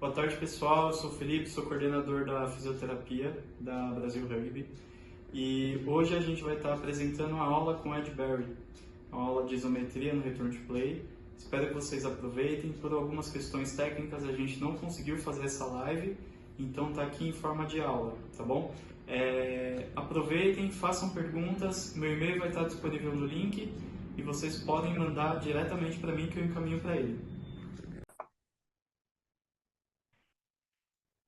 Boa tarde, pessoal. Eu sou o Felipe, sou coordenador da fisioterapia da Brasil Rugby. E hoje a gente vai estar apresentando uma aula com Ed Barry, uma aula de isometria no return to play. Espero que vocês aproveitem. Por algumas questões técnicas a gente não conseguiu fazer essa live, então está aqui em forma de aula, tá bom? Aproveitem, façam perguntas. Meu e-mail vai estar disponível no link e vocês podem mandar diretamente para mim que eu encaminho para ele.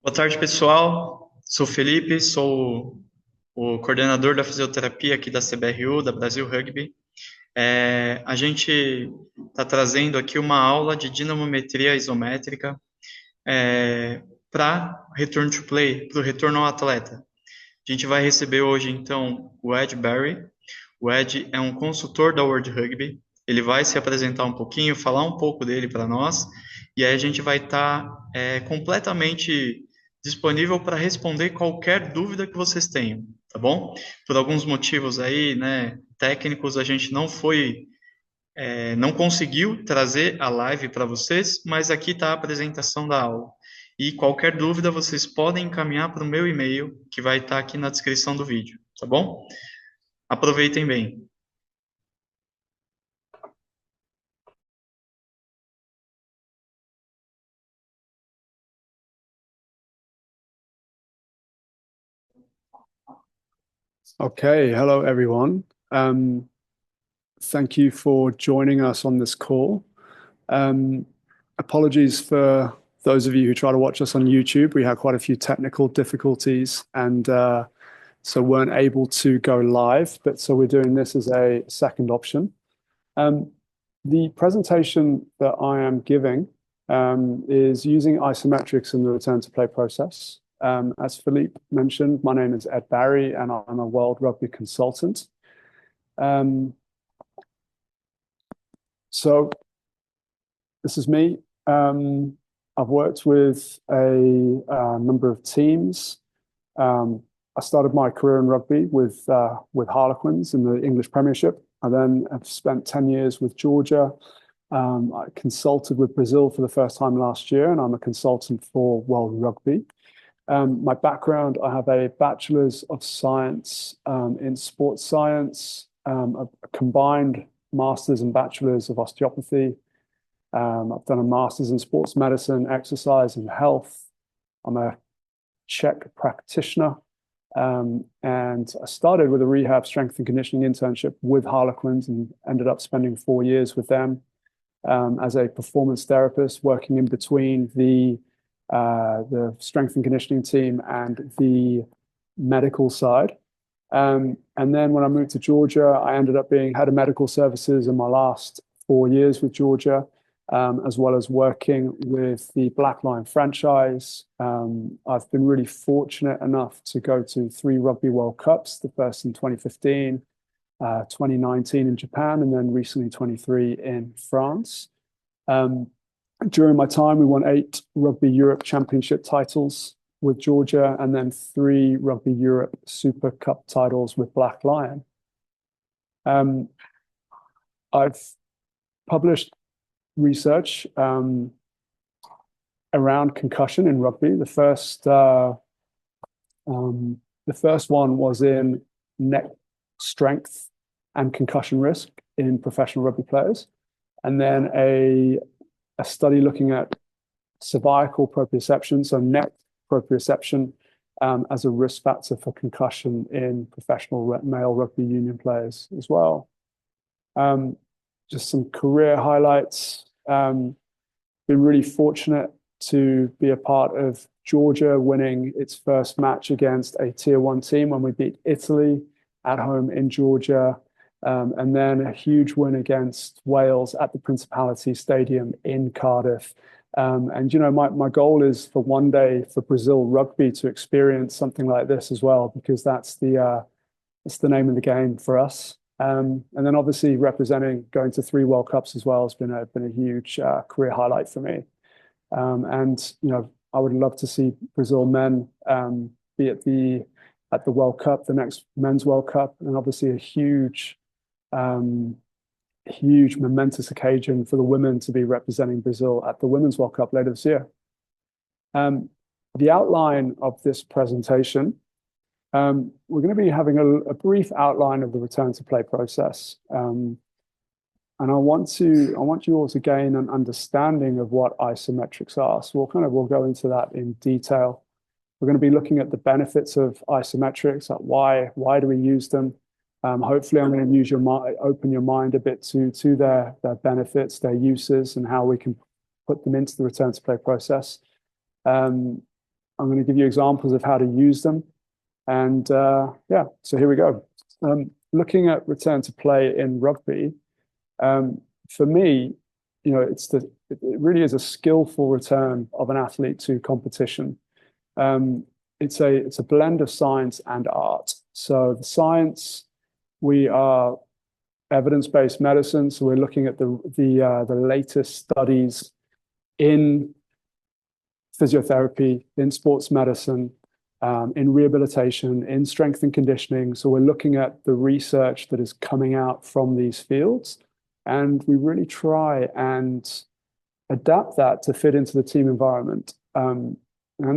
Boa tarde, pessoal. Sou o Felipe, sou o coordenador da fisioterapia aqui da CBRU, da Brasil Rugby. A gente está trazendo aqui uma aula de dinamometria isométrica para return to play, para o retorno ao atleta. A gente vai receber hoje, então, o Ed Barry. O Ed é um consultor da World Rugby. Ele vai se apresentar um pouquinho, falar um pouco dele para nós, e aí a gente vai estar completamente disponível para responder qualquer dúvida que vocês tenham, tá bom? Por alguns motivos aí, né, técnicos, a gente não conseguiu trazer a live para vocês, mas aqui está a apresentação da aula. E qualquer dúvida vocês podem encaminhar para o meu e-mail, que vai estar aqui na descrição do vídeo, tá bom? Aproveitem bem. Okay, hello everyone. Thank you for joining us on this call. Apologies for those of you who try to watch us on YouTube. We had quite a few technical difficulties and so weren't able to go live, but so we're doing this as a second option. The presentation that I am giving is using isometrics in the return to play process. As Philippe mentioned, my name is Ed Barry and I'm a World Rugby consultant. So this is me. I've worked with a number of teams. I started my career in rugby with Harlequins in the English Premiership. I then have spent 10 years with Georgia. I consulted with Brazil for the first time last year, and I'm a consultant for World Rugby. My background, I have a Bachelor's of Science in Sports Science, a combined Master's and Bachelor's of Osteopathy. I've done a Master's in Sports Medicine, Exercise and Health. I'm a Czech practitioner. And I started with a rehab strength and conditioning internship with Harlequins and ended up spending 4 years with them as a performance therapist, working in between the strength and conditioning team and the medical side. And then when I moved to Georgia, I ended up being head of medical services in my last 4 years with Georgia, as well as working with the Black Lion franchise. I've been really fortunate enough to go to 3 Rugby World Cups, the first in 2015, 2019 in Japan, and then recently 23 in France. During my time, we won 8 Rugby Europe Championship titles with Georgia, and then 3 Rugby Europe Super Cup titles with Black Lion. I've published research around concussion in rugby. The first one was in neck strength and concussion risk in professional rugby players, and then a study looking at cervical proprioception, so neck proprioception, as a risk factor for concussion in professional male rugby union players as well. Just some career highlights. Been really fortunate to be a part of Georgia winning its first match against a Tier 1 team when we beat Italy at home in Georgia. And then a huge win against Wales at the Principality Stadium in Cardiff. And, you know, my goal is for one day for Brazil Rugby to experience something like this as well, because that's the name of the game for us. And then obviously representing going to 3 World Cups as well has been a huge career highlight for me. And, you know, I would love to see Brazil men be at the World Cup, the next Men's World Cup, and obviously a huge momentous occasion for the women to be representing Brazil at the Women's World Cup later this year. The outline of this presentation, we're going to be having a brief outline of the return to play process. And I want you all to gain an understanding of what isometrics are. So we'll go into that in detail. We're going to be looking at the benefits of isometrics, like why do we use them? Hopefully, I'm going to open your mind a bit to their benefits, their uses, and how we can put them into the return to play process. I'm going to give you examples of how to use them. And yeah, so here we go. Looking at return to play in rugby, for me, it really is a skillful return of an athlete to competition. It's a blend of science and art. So the science, we are evidence-based medicine, so we're looking at the latest studies in physiotherapy, in sports medicine, in rehabilitation, in strength and conditioning. So we're looking at the research that is coming out from these fields, and we really try and adapt that to fit into the team environment. And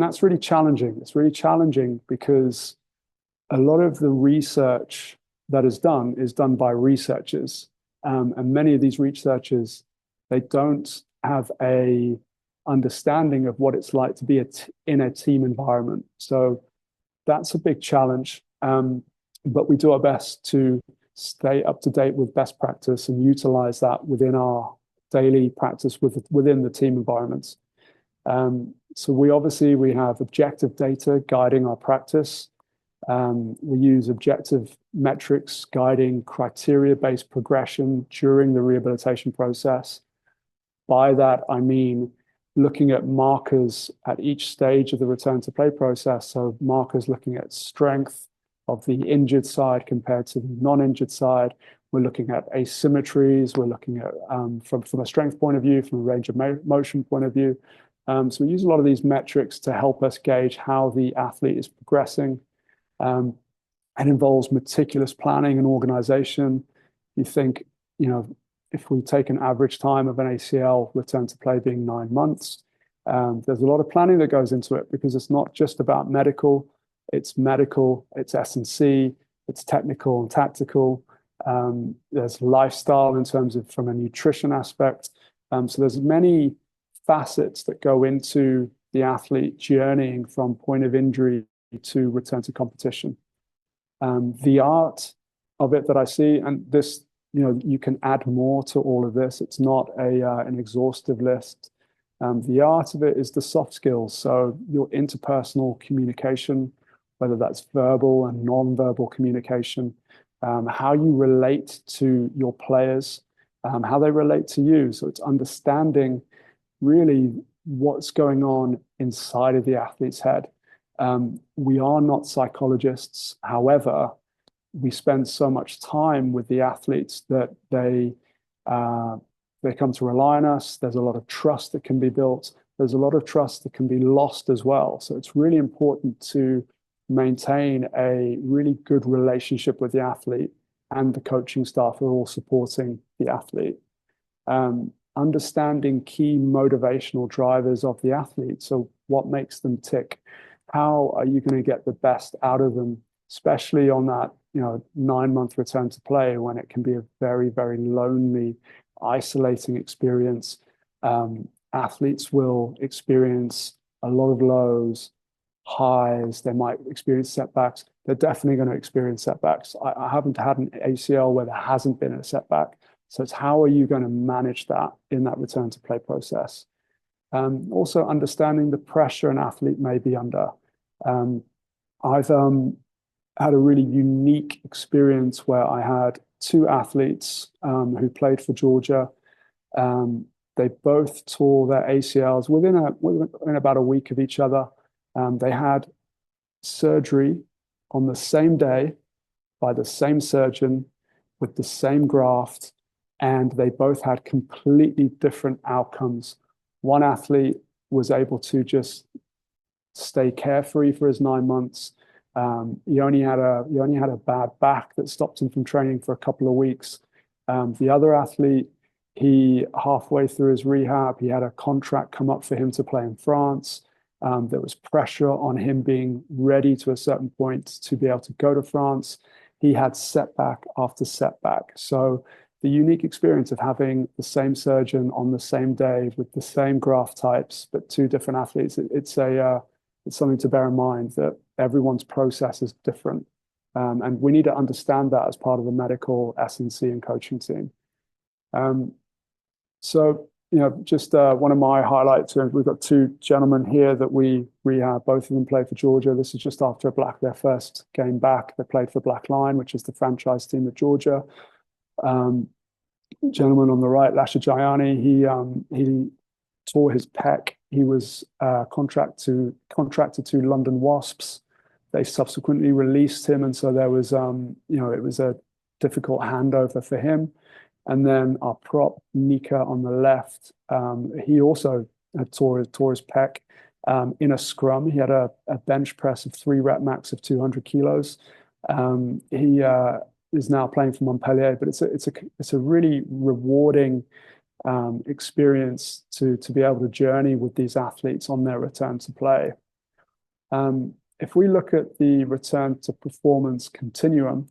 that's really challenging. It's really challenging because a lot of the research that is done by researchers. And many of these researchers, they don't have a understanding of what it's like to be in a team environment. So that's a big challenge. But we do our best to stay up to date with best practice and utilize that within our daily practice within the team environments. So we have objective data guiding our practice. We use objective metrics guiding criteria-based progression during the rehabilitation process. By that, I mean looking at markers at each stage of the return to play process. So markers looking at strength of the injured side compared to the non-injured side. We're looking at asymmetries. We're looking at from a strength point of view, from a range of motion point of view. So we use a lot of these metrics to help us gauge how the athlete is progressing. It involves meticulous planning and organization. You think, if we take an average time of an ACL return to play being 9 months, there's a lot of planning that goes into it because it's not just about medical, it's S&C, it's technical and tactical. There's lifestyle in terms of from a nutrition aspect. So there's many facets that go into the athlete journeying from point of injury to return to competition. The art of it that I see, and this, you can add more to all of this. It's not an exhaustive list. The art of it is the soft skills. So your interpersonal communication, whether that's verbal and non-verbal communication, how you relate to your players, how they relate to you. So it's understanding really what's going on inside of the athlete's head. We are not psychologists. However, we spend so much time with the athletes that they come to rely on us. There's a lot of trust that can be built. There's a lot of trust that can be lost as well. So it's really important to maintain a really good relationship with the athlete and the coaching staff who are all supporting the athlete. Understanding key motivational drivers of the athlete. So what makes them tick? How are you going to get the best out of them, especially on that 9-month return to play when it can be a very, very lonely, isolating experience? Athletes will experience a lot of lows, highs. They might experience setbacks. They're definitely going to experience setbacks. I haven't had an ACL where there hasn't been a setback. So it's how are you going to manage that in that return to play process? Also understanding the pressure an athlete may be under. I've had a really unique experience where I had 2 athletes who played for Georgia. They both tore their ACLs within about a week of each other. They had surgery on the same day by the same surgeon with the same graft, and they both had completely different outcomes. One athlete was able to just stay carefree for his 9 months. He only had a bad back that stopped him from training for a couple of weeks. The other athlete, he halfway through his rehab, he had a contract come up for him to play in France. There was pressure on him being ready to a certain point to be able to go to France. He had setback after setback. So the unique experience of having the same surgeon on the same day with the same graft types, but two different athletes, it's something to bear in mind that everyone's process is different. And we need to understand that as part of the medical S&C and coaching team. So, just one of my highlights, we've got two gentlemen here that we have, both of them played for Georgia. This is just after their first game back. They played for Black Line, which is the franchise team of Georgia. Gentleman on the right, Lasha Jayani, he tore his pec. He was contracted to London Wasps. They subsequently released him, and so there was, it was a difficult handover for him. And then our prop, Nika, on the left, he also had tore his pec in a scrum. He had a bench press of 3 rep max of 200 kilos. He is now playing for Montpellier, but it's a really rewarding experience to be able to journey with these athletes on their return to play. If we look at the return to performance continuum,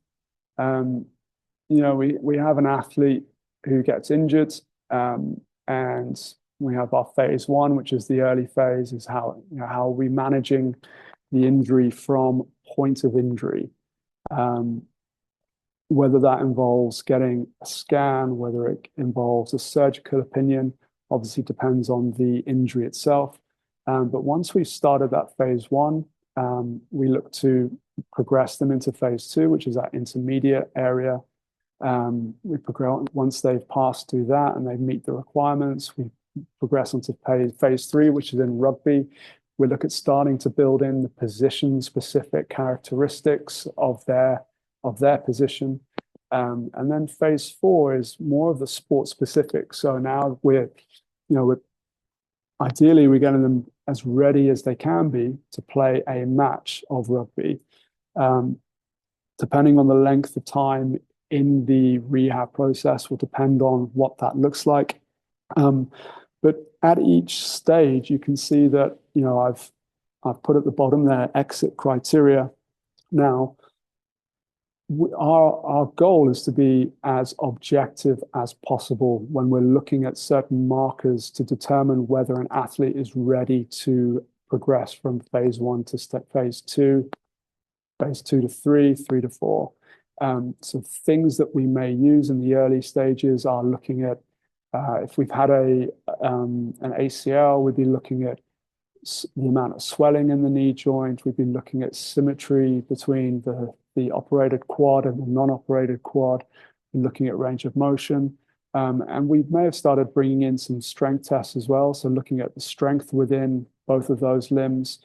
we have an athlete who gets injured, and we have our phase 1, which is the early phase, is how are we managing the injury from point of injury. Whether that involves getting a scan, whether it involves a surgical opinion, obviously depends on the injury itself. But once we've started that phase 1, we look to progress them into phase 2, which is that intermediate area. We progress once they've passed through that and they meet the requirements. We progress onto phase 3, which is in rugby. We look at starting to build in the position-specific characteristics of their position, and then phase 4 is more of the sport-specific. So now we're ideally we're getting them as ready as they can be to play a match of rugby. Depending on the length of time in the rehab process will depend on what that looks like. But at each stage, you can see that, I've put at the bottom there, exit criteria. Now, our goal is to be as objective as possible when we're looking at certain markers to determine whether an athlete is ready to progress from phase 1 to phase 2, phase 2 to 3, 3 to 4. So things that we may use in the early stages are looking at, if we've had an ACL, we'd be looking at the amount of swelling in the knee joint. We've been looking at symmetry between the operated quad and the non-operated quad, and looking at range of motion. And we may have started bringing in some strength tests as well, so looking at the strength within both of those limbs.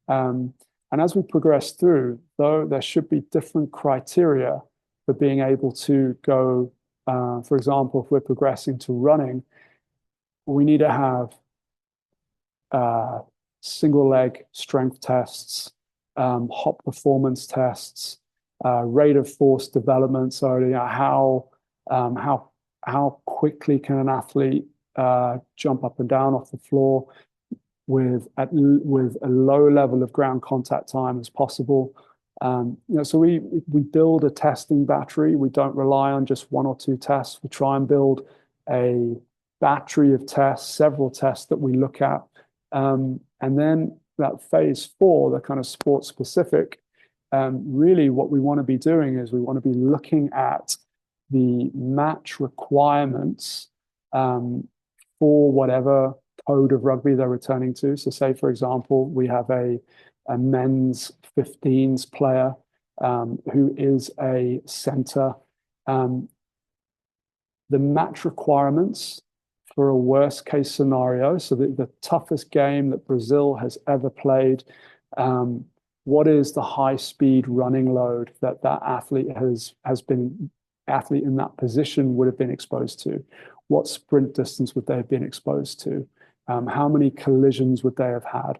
And as we progress through, though, there should be different criteria for being able to go, for example, if we're progressing to running, we need to have single leg strength tests, hop performance tests, rate of force development. So how quickly can an athlete jump up and down off the floor with a low level of ground contact time as possible. So we build a testing battery. We don't rely on just 1 or 2 tests. We try and build a battery of tests, several tests that we look at. And then that phase 4, the kind of sport specific, really what we want to be doing is we want to be looking at the match requirements for whatever code of rugby they're returning to. So say, for example, we have a men's 15s player who is a center. The match requirements for a worst case scenario, so the toughest game that Brazil has ever played, what is the high speed running load that athlete athlete in that position would have been exposed to? What sprint distance would they have been exposed to? How many collisions would they have had?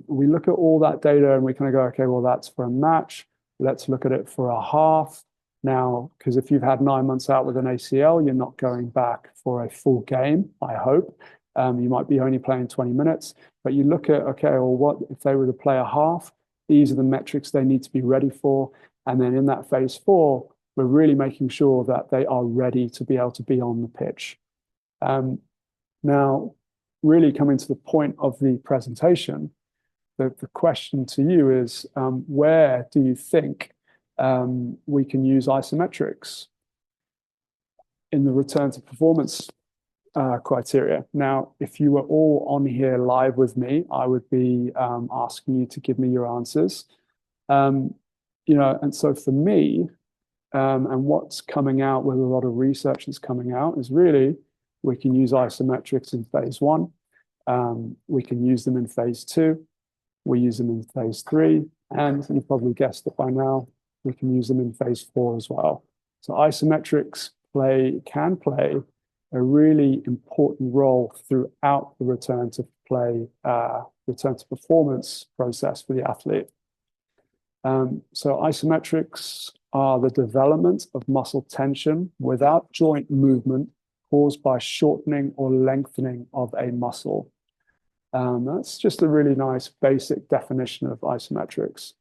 We look at all that data and we kind of go, okay, well, that's for a match. Let's look at it for a half. Now, because if you've had 9 months out with an ACL, you're not going back for a full game, I hope. You might be only playing 20 minutes, but you look at, okay, well, what if they were to play a half? These are the metrics they need to be ready for. And then in that phase 4, we're really making sure that they are ready to be able to be on the pitch. Now, really coming to the point of the presentation, the question to you is, where do you think we can use isometrics in the return to performance criteria? Now, if you were all on here live with me, I would be asking you to give me your answers. And so for me, and what's coming out with a lot of research that's coming out is really we can use isometrics in phase 1. We can use them in phase 2. We use them in phase 3. And you probably guessed it by now, we can use them in phase 4 as well. So isometrics can play a really important role throughout the return to performance process for the athlete. So isometrics are the development of muscle tension without joint movement caused by shortening or lengthening of a muscle. That's just a really nice basic definition of isometrics.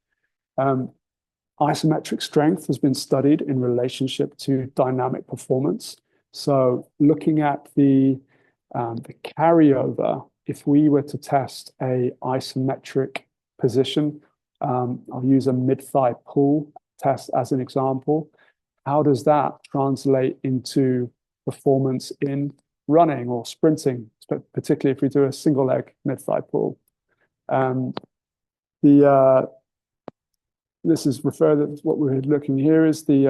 Isometric strength has been studied in relationship to dynamic performance. So looking at the carryover, if we were to test a isometric position, I'll use a mid-thigh pull test as an example. How does that translate into performance in running or sprinting, particularly if we do a single leg mid-thigh pull? This is referred to what we're looking here is the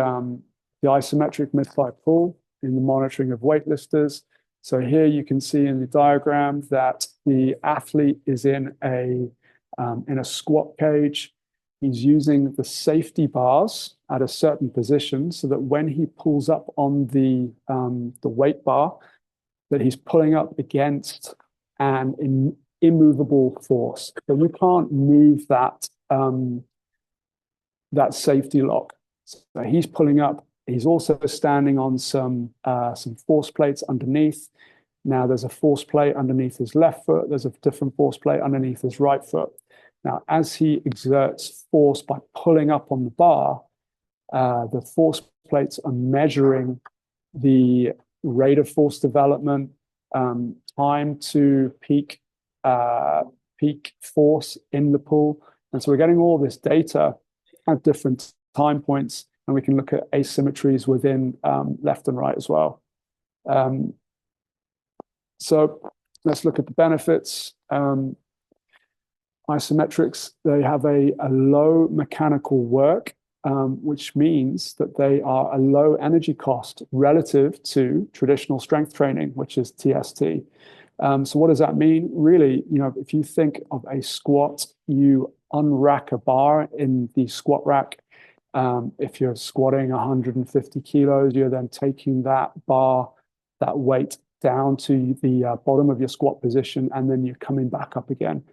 isometric mid-thigh pull in the monitoring of weightlifters. So here you can see in the diagram that the athlete is in a squat cage. He's using the safety bars at a certain position so that when he pulls up on the weight bar, that he's pulling up against an immovable force. So we can't move that safety lock. So he's pulling up. He's also standing on some force plates underneath. Now there's a force plate underneath his left foot. There's a different force plate underneath his right foot. Now, as he exerts force by pulling up on the bar, the force plates are measuring the rate of force development, time to peak force in the pull. And so we're getting all this data at different time points, and we can look at asymmetries within left and right as well. So let's look at the benefits. Isometrics, they have a low mechanical work, which means that they are a low energy cost relative to traditional strength training, which is TST. So what does that mean? Really, if you think of a squat, you unrack a bar in the squat rack. If you're squatting 150 kilos, you're then taking that bar, that weight down to the bottom of your squat position, and then you're coming back up again.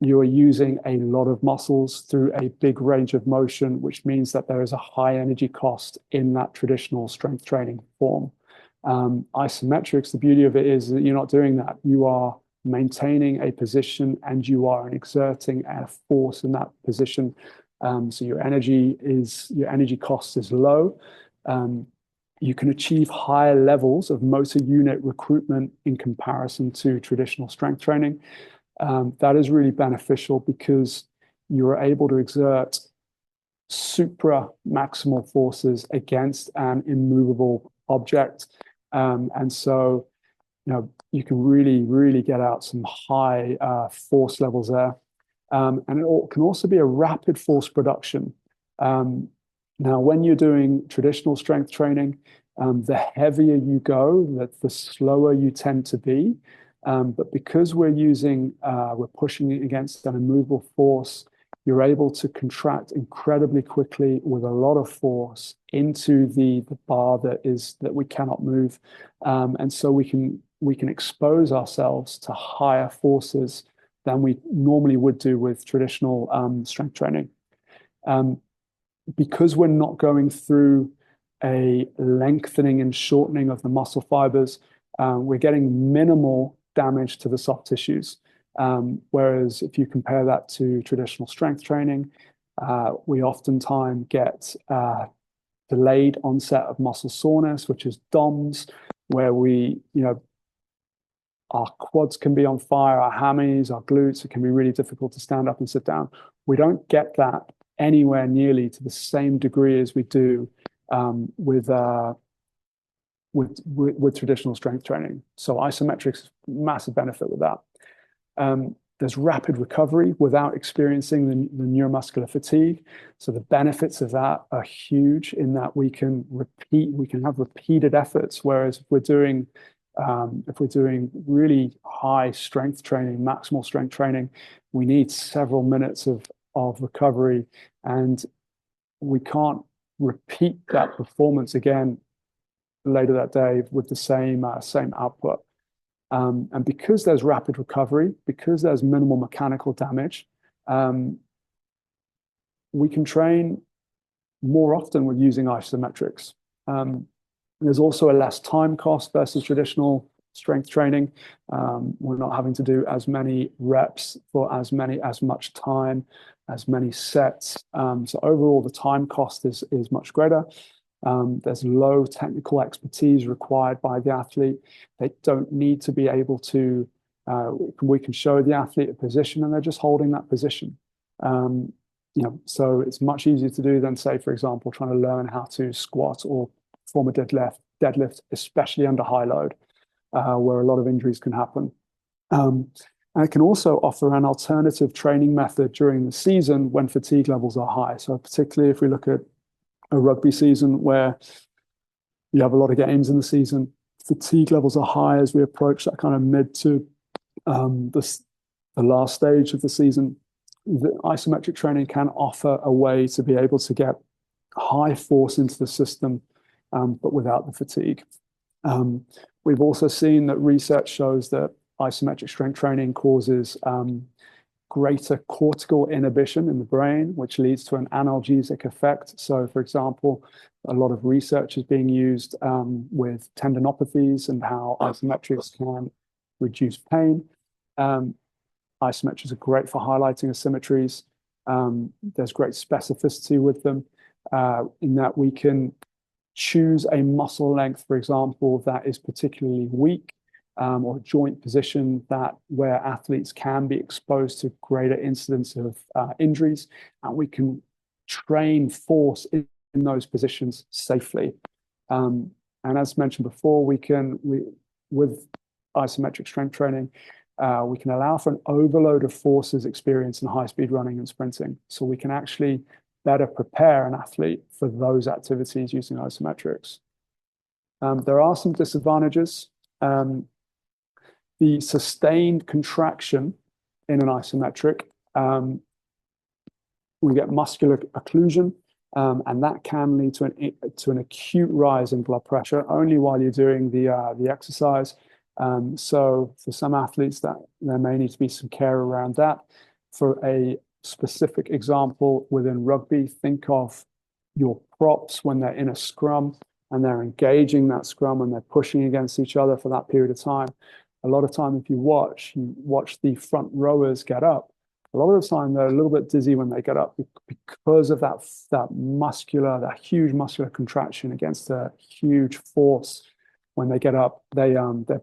You are using a lot of muscles through a big range of motion, which means that there is a high energy cost in that traditional strength training form. Isometrics, the beauty of it is that you're not doing that. You are maintaining a position and you are exerting a force in that position. So your energy cost is low. You can achieve higher levels of motor unit recruitment in comparison to traditional strength training. That is really beneficial because you're able to exert supra maximal forces against an immovable object. And so, you can really get out some high force levels there. And it can also be a rapid force production. Now, when you're doing traditional strength training, the heavier you go, the slower you tend to be. But because we're pushing against an immovable force, you're able to contract incredibly quickly with a lot of force into the bar that we cannot move. And so we can expose ourselves to higher forces than we normally would do with traditional strength training. Because we're not going through a lengthening and shortening of the muscle fibers, we're getting minimal damage to the soft tissues. Whereas if you compare that to traditional strength training, we oftentimes get delayed onset of muscle soreness, which is DOMS, where our quads can be on fire, our hammies, our glutes. It can be really difficult to stand up and sit down. We don't get that anywhere nearly to the same degree as we do with traditional strength training. So isometrics, massive benefit with that. There's rapid recovery without experiencing the neuromuscular fatigue. So the benefits of that are huge in that we can have repeated efforts. Whereas if we're doing really high strength training, maximal strength training, we need several minutes of recovery, and we can't repeat that performance again later that day with the same output. And because there's rapid recovery, because there's minimal mechanical damage, we can train more often with using isometrics. There's also a less time cost versus traditional strength training. We're not having to do as many reps for as much time, as many sets. So overall, the time cost is much greater. There's low technical expertise required by the athlete. They don't need to be able to, we can show the athlete a position and they're just holding that position. So it's much easier to do than, say, for example, trying to learn how to squat or perform a deadlift, especially under high load, where a lot of injuries can happen. And it can also offer an alternative training method during the season when fatigue levels are high. So particularly if we look at a rugby season where you have a lot of games in the season, fatigue levels are high as we approach that kind of mid to the last stage of the season. The isometric training can offer a way to be able to get high force into the system, but without the fatigue. We've also seen that research shows that isometric strength training causes greater cortical inhibition in the brain, which leads to an analgesic effect. So, for example, a lot of research is being used with tendinopathies and how isometrics can reduce pain. Isometrics are great for highlighting asymmetries. There's great specificity with them in that we can choose a muscle length, for example, that is particularly weak, or joint position where athletes can be exposed to greater incidence of injuries, and we can train force in those positions safely. And as mentioned before, with isometric strength training, we can allow for an overload of forces experienced in high-speed running and sprinting. So we can actually better prepare an athlete for those activities using isometrics. There are some disadvantages. The sustained contraction in an isometric, we get muscular occlusion, and that can lead to an acute rise in blood pressure only while you're doing the exercise. So for some athletes, there may need to be some care around that. For a specific example within rugby, think of your props when they're in a scrum and they're engaging that scrum and they're pushing against each other for that period of time. A lot of time, if you watch the front rowers get up, a lot of the time they're a little bit dizzy when they get up because of that huge muscular contraction against a huge force. When they get up, their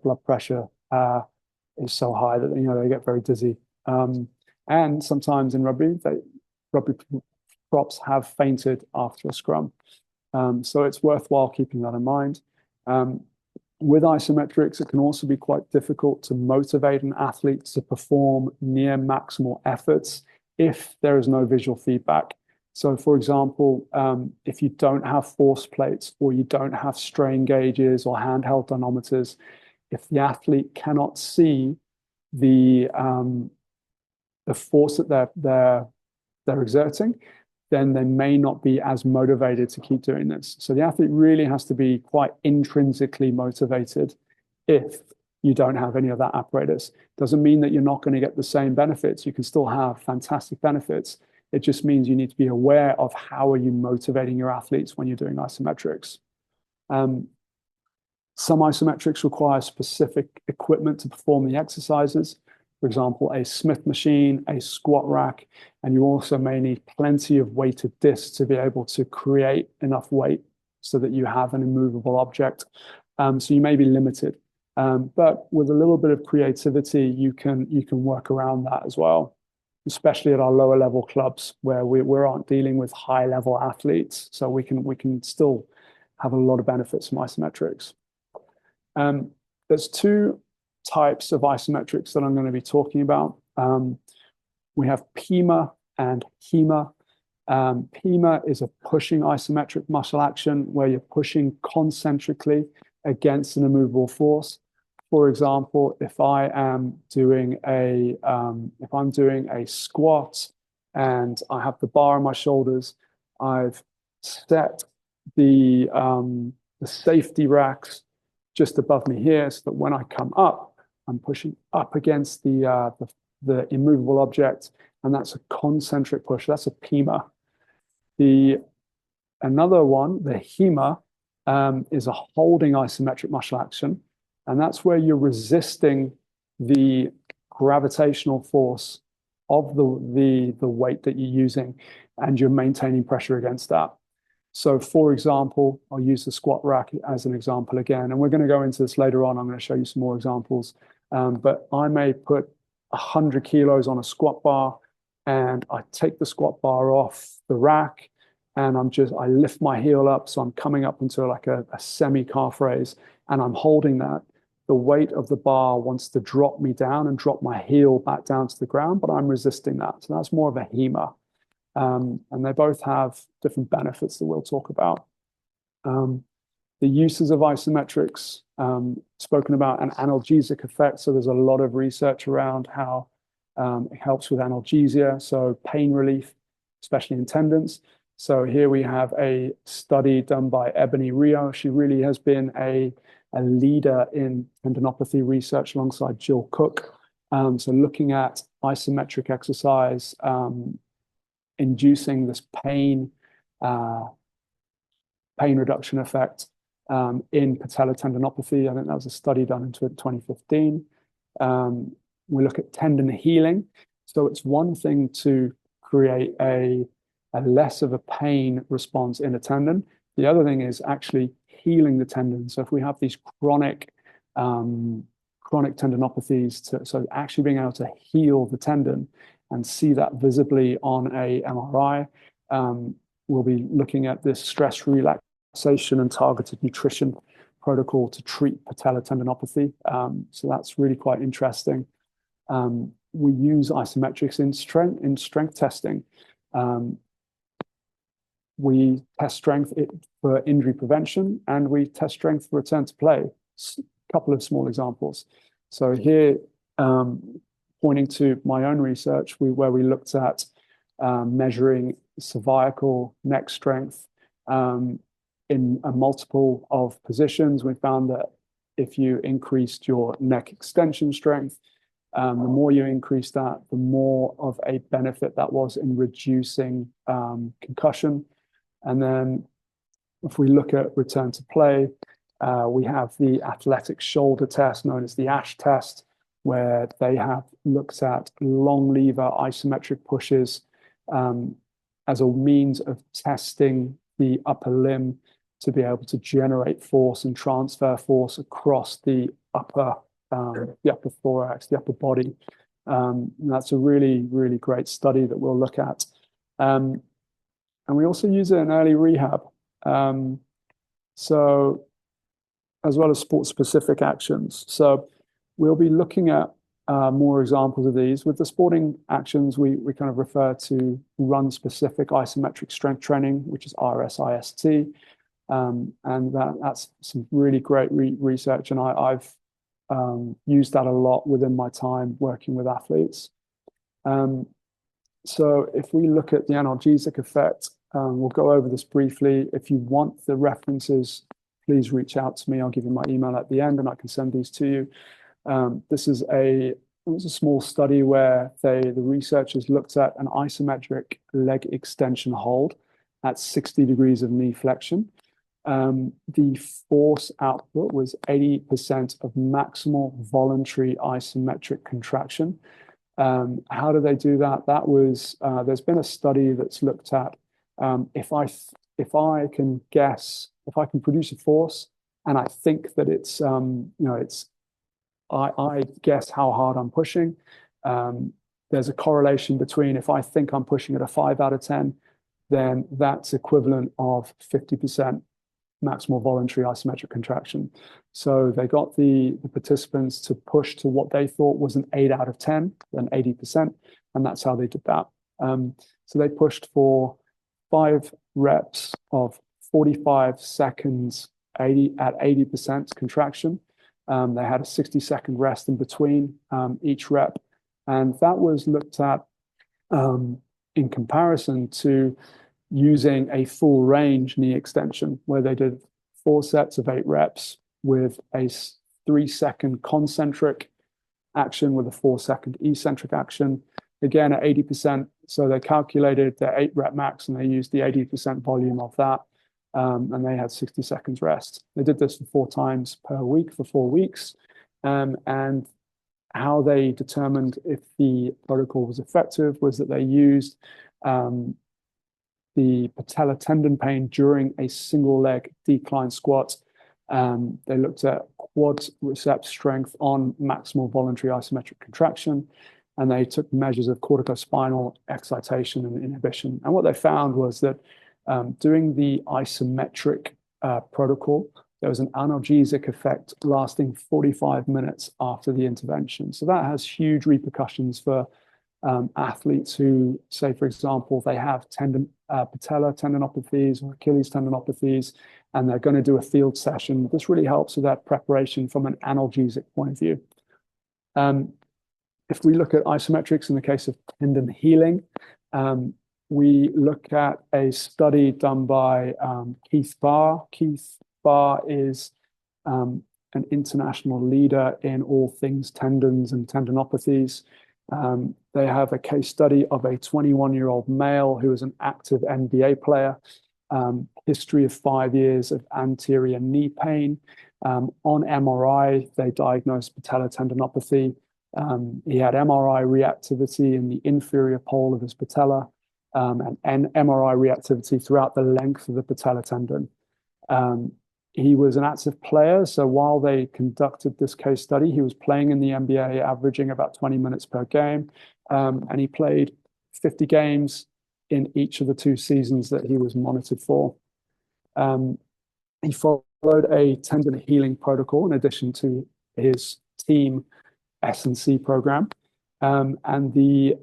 blood pressure is so high that they get very dizzy. And sometimes in rugby props have fainted after a scrum. So it's worthwhile keeping that in mind. With isometrics, it can also be quite difficult to motivate an athlete to perform near maximal efforts if there is no visual feedback. So, for example, if you don't have force plates or you don't have strain gauges or handheld dynamometers, if the athlete cannot see the force that they're exerting, then they may not be as motivated to keep doing this. So the athlete really has to be quite intrinsically motivated if you don't have any of that apparatus. Doesn't mean that you're not going to get the same benefits. You can still have fantastic benefits. It just means you need to be aware of how are you motivating your athletes when you're doing isometrics. Some isometrics require specific equipment to perform the exercises. For example, a Smith machine, a squat rack, and you also may need plenty of weighted discs to be able to create enough weight so that you have an immovable object. So you may be limited. But with a little bit of creativity, you can work around that as well, especially at our lower level clubs where we aren't dealing with high level athletes. So we can still have a lot of benefits from isometrics. There's two types of isometrics that I'm going to be talking about. We have PEMA and HEMA. PEMA is a pushing isometric muscle action where you're pushing concentrically against an immovable force. For example, if I'm doing a squat and I have the bar on my shoulders, I've set the safety racks just above me here, so that when I come up, I'm pushing up against the immovable object, and that's a concentric push. That's a PEMA. Another one, the HEMA, is a holding isometric muscle action, and that's where you're resisting the gravitational force of the weight that you're using, and you're maintaining pressure against that. So, for example, I'll use the squat rack as an example again, and we're going to go into this later on. I'm going to show you some more examples, but I may put 100 kilos on a squat bar, and I take the squat bar off the rack, and I lift my heel up, so I'm coming up into like a semi calf raise, and I'm holding that. The weight of the bar wants to drop me down and drop my heel back down to the ground, but I'm resisting that. So that's more of a HEMA. And they both have different benefits that we'll talk about. The uses of isometrics, spoken about an analgesic effect. So there's a lot of research around how it helps with analgesia, so pain relief, especially in tendons. So here we have a study done by Ebony Rio. She really has been a leader in tendinopathy research alongside Jill Cook. So looking at isometric exercise, inducing this pain reduction effect in patellar tendinopathy. I think that was a study done in 2015. We look at tendon healing. So it's one thing to create a less of a pain response in a tendon. The other thing is actually healing the tendon. So if we have these chronic tendinopathies, so actually being able to heal the tendon and see that visibly on a MRI. We'll be looking at this stress relaxation and targeted nutrition protocol to treat patellar tendinopathy. So that's really quite interesting. We use isometrics in strength testing. We test strength for injury prevention, and we test strength for return to play. A couple of small examples. So here, pointing to my own research, where we looked at measuring cervical neck strength in a multiple of positions. We found that if you increased your neck extension strength, the more you increase that, the more of a benefit that was in reducing concussion. And then if we look at return to play, we have the athletic shoulder test known as the ASH test, where they have looked at long lever isometric pushes as a means of testing the upper limb to be able to generate force and transfer force across the upper thorax, the upper body. And that's a really, really great study that we'll look at. And we also use it in early rehab. So as well as sport-specific actions. So we'll be looking at more examples of these. With the sporting actions, we kind of refer to run-specific isometric strength training, which is RSIST. And that's some really great research, and I've used that a lot within my time working with athletes. So if we look at the analgesic effect, we'll go over this briefly. If you want the references, please reach out to me. I'll give you my email at the end, and I can send these to you. This is it was a small study where the researchers looked at an isometric leg extension hold at 60 degrees of knee flexion. The force output was 80% of maximal voluntary isometric contraction. How do they do that? That was there's been a study that's looked at if I can guess, if I can produce a force and I think that it's I guess how hard I'm pushing. There's a correlation between if I think I'm pushing at a 5 out of 10, then that's equivalent of 50% maximal voluntary isometric contraction. So they got the participants to push to what they thought was an 8 out of 10, then 80%, and that's how they did that. So they pushed for 5 reps of 45 seconds at 80% contraction. They had a 60-second rest in between each rep, and that was looked at in comparison to using a full range knee extension, where they did 4 sets of 8 reps with a 3-second concentric action with a 4-second eccentric action, again at 80%. So they calculated their 8-rep max and they used the 80% volume of that, and they had 60 seconds rest. They did this for 4 times per week for 4 weeks, and how they determined if the protocol was effective was that they used the patellar tendon pain during a single leg decline squat. They looked at quadricep strength on maximal voluntary isometric contraction, and they took measures of corticospinal excitation and inhibition. And what they found was that doing the isometric protocol, there was an analgesic effect lasting 45 minutes after the intervention. So that has huge repercussions for athletes who, say, for example, they have patellar tendinopathies or Achilles tendinopathies, and they're going to do a field session. This really helps with that preparation from an analgesic point of view. If we look at isometrics in the case of tendon healing, we look at a study done by Keith Barr. Keith Barr is an international leader in all things tendons and tendinopathies. They have a case study of a 21-year-old male who is an active NBA player, history of 5 years of anterior knee pain. On MRI, they diagnosed patellar tendinopathy. He had MRI reactivity in the inferior pole of his patella, and MRI reactivity throughout the length of the patellar tendon. He was an active player, so while they conducted this case study, he was playing in the NBA, averaging about 20 minutes per game, and he played 50 games in each of the 2 seasons that he was monitored for. He followed a tendon healing protocol in addition to his team S&C program, and the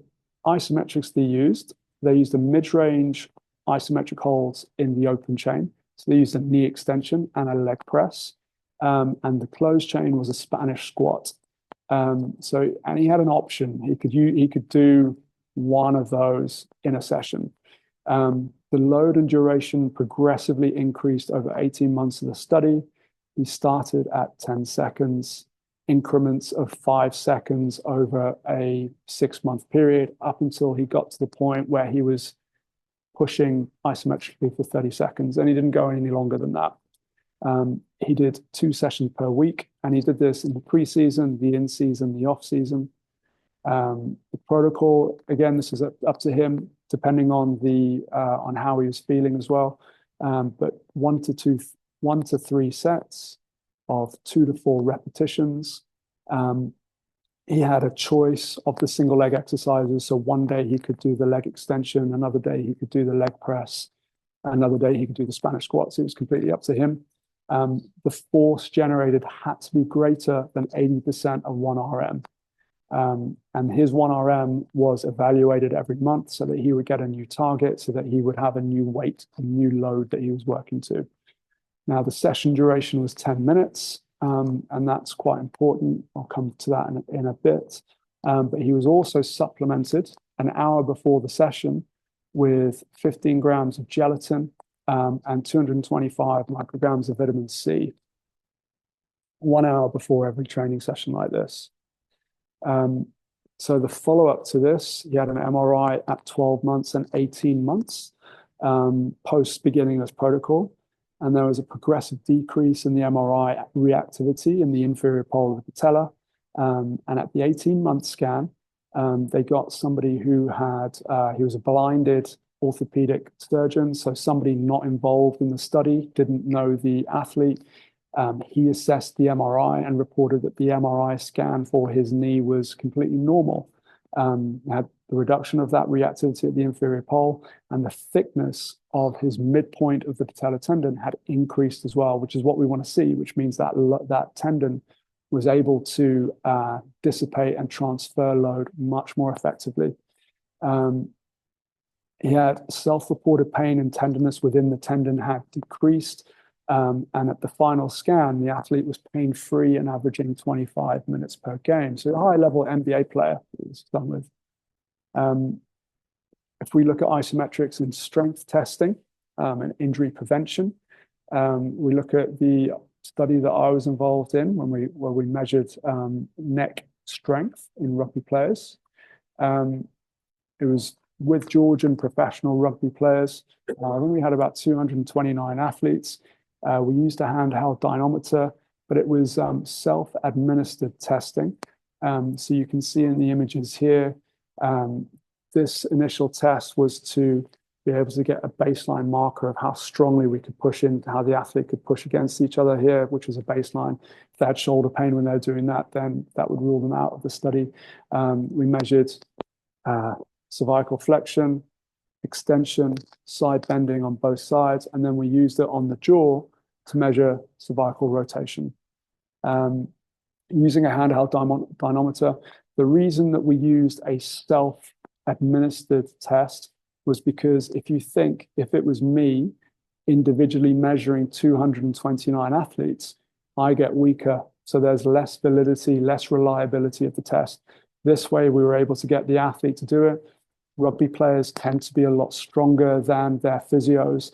isometrics they used a mid-range isometric holds in the open chain. So they used a knee extension and a leg press, and the closed chain was a Spanish squat. And he had an option. He could do one of those in a session. The load and duration progressively increased over 18 months of the study. He started at 10 seconds, increments of 5 seconds over a 6-month period, up until he got to the point where he was pushing isometrically for 30 seconds, and he didn't go any longer than that. He did 2 sessions per week, and he did this in the preseason, the in-season, the off-season. The protocol, again, this is up to him, depending on on how he was feeling as well. But 1 to 3 sets of 2 to 4 repetitions. He had a choice of the single leg exercises. So one day he could do the leg extension, another day he could do the leg press, another day he could do the Spanish squats. It was completely up to him. The force generated had to be greater than 80% of 1 RM. And his 1 RM was evaluated every month so that he would get a new target, so that he would have a new weight, a new load that he was working to. Now, the session duration was 10 minutes. And that's quite important. I'll come to that in a bit. But he was also supplemented an hour before the session with 15 grams of gelatin and 225 micrograms of vitamin C, 1 hour before every training session like this. So the follow-up to this, he had an MRI at 12 months and 18 months post beginning this protocol. and there was a progressive decrease in the MRI reactivity in the inferior pole of the patella. And at the 18-month scan, they got somebody who had, he was a blinded orthopedic surgeon, so somebody not involved in the study, didn't know the athlete. He assessed the MRI and reported that the MRI scan for his knee was completely normal. Had the reduction of that reactivity at the inferior pole, and the thickness of his midpoint of the patellar tendon had increased as well, which is what we want to see, which means that that tendon was able to dissipate and transfer load much more effectively. He had self-reported pain and tenderness within the tendon had decreased. And at the final scan, the athlete was pain-free and averaging 25 minutes per game. So a high-level NBA player he was done with. If we look at isometrics in strength testing and injury prevention, we look at the study that I was involved in where we measured neck strength in rugby players. It was with Georgian professional rugby players. I think we had about 229 athletes. We used a handheld dynamometer, but it was self-administered testing. So you can see in the images here, this initial test was to be able to get a baseline marker of how strongly we could push in, how the athlete could push against each other here, which was a baseline. If they had shoulder pain when they're doing that, then that would rule them out of the study. We measured cervical flexion, extension, side bending on both sides, and then we used it on the jaw to measure cervical rotation. Using a handheld dynamometer, the reason that we used a self-administered test was because if it was me individually measuring 229 athletes, I get weaker. So there's less validity, less reliability of the test. This way, we were able to get the athlete to do it. Rugby players tend to be a lot stronger than their physios.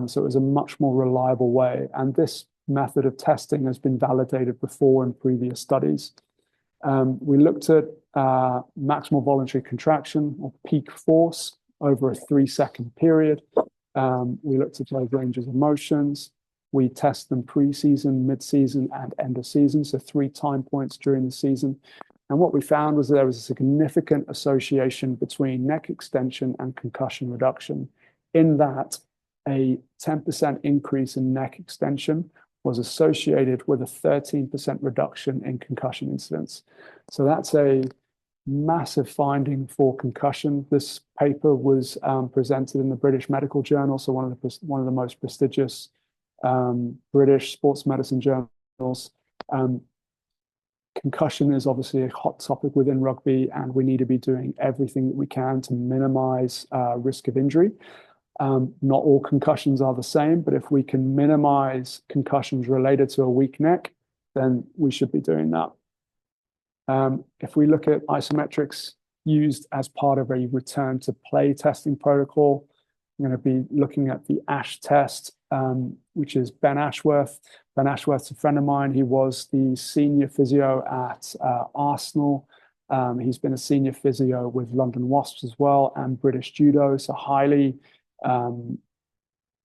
So it was a much more reliable way. And this method of testing has been validated before in previous studies. We looked at maximal voluntary contraction or peak force over a 3-second period. We looked at those ranges of motions. We test them pre-season, mid-season, and end of season, so 3 time points during the season. And what we found was there was a significant association between neck extension and concussion reduction, in that a 10% increase in neck extension was associated with a 13% reduction in concussion incidence. So that's a massive finding for concussion. This paper was presented in the British Medical Journal, so one of the most prestigious British sports medicine journals. Concussion is obviously a hot topic within rugby, and we need to be doing everything that we can to minimize risk of injury. Not all concussions are the same, but if we can minimize concussions related to a weak neck, then we should be doing that. If we look at isometrics used as part of a return to play testing protocol, I'm going to be looking at the ASH test, which is Ben Ashworth. Ben Ashworth's a friend of mine. He was the senior physio at Arsenal. He's been a senior physio with London Wasps as well, and British Judo, so highly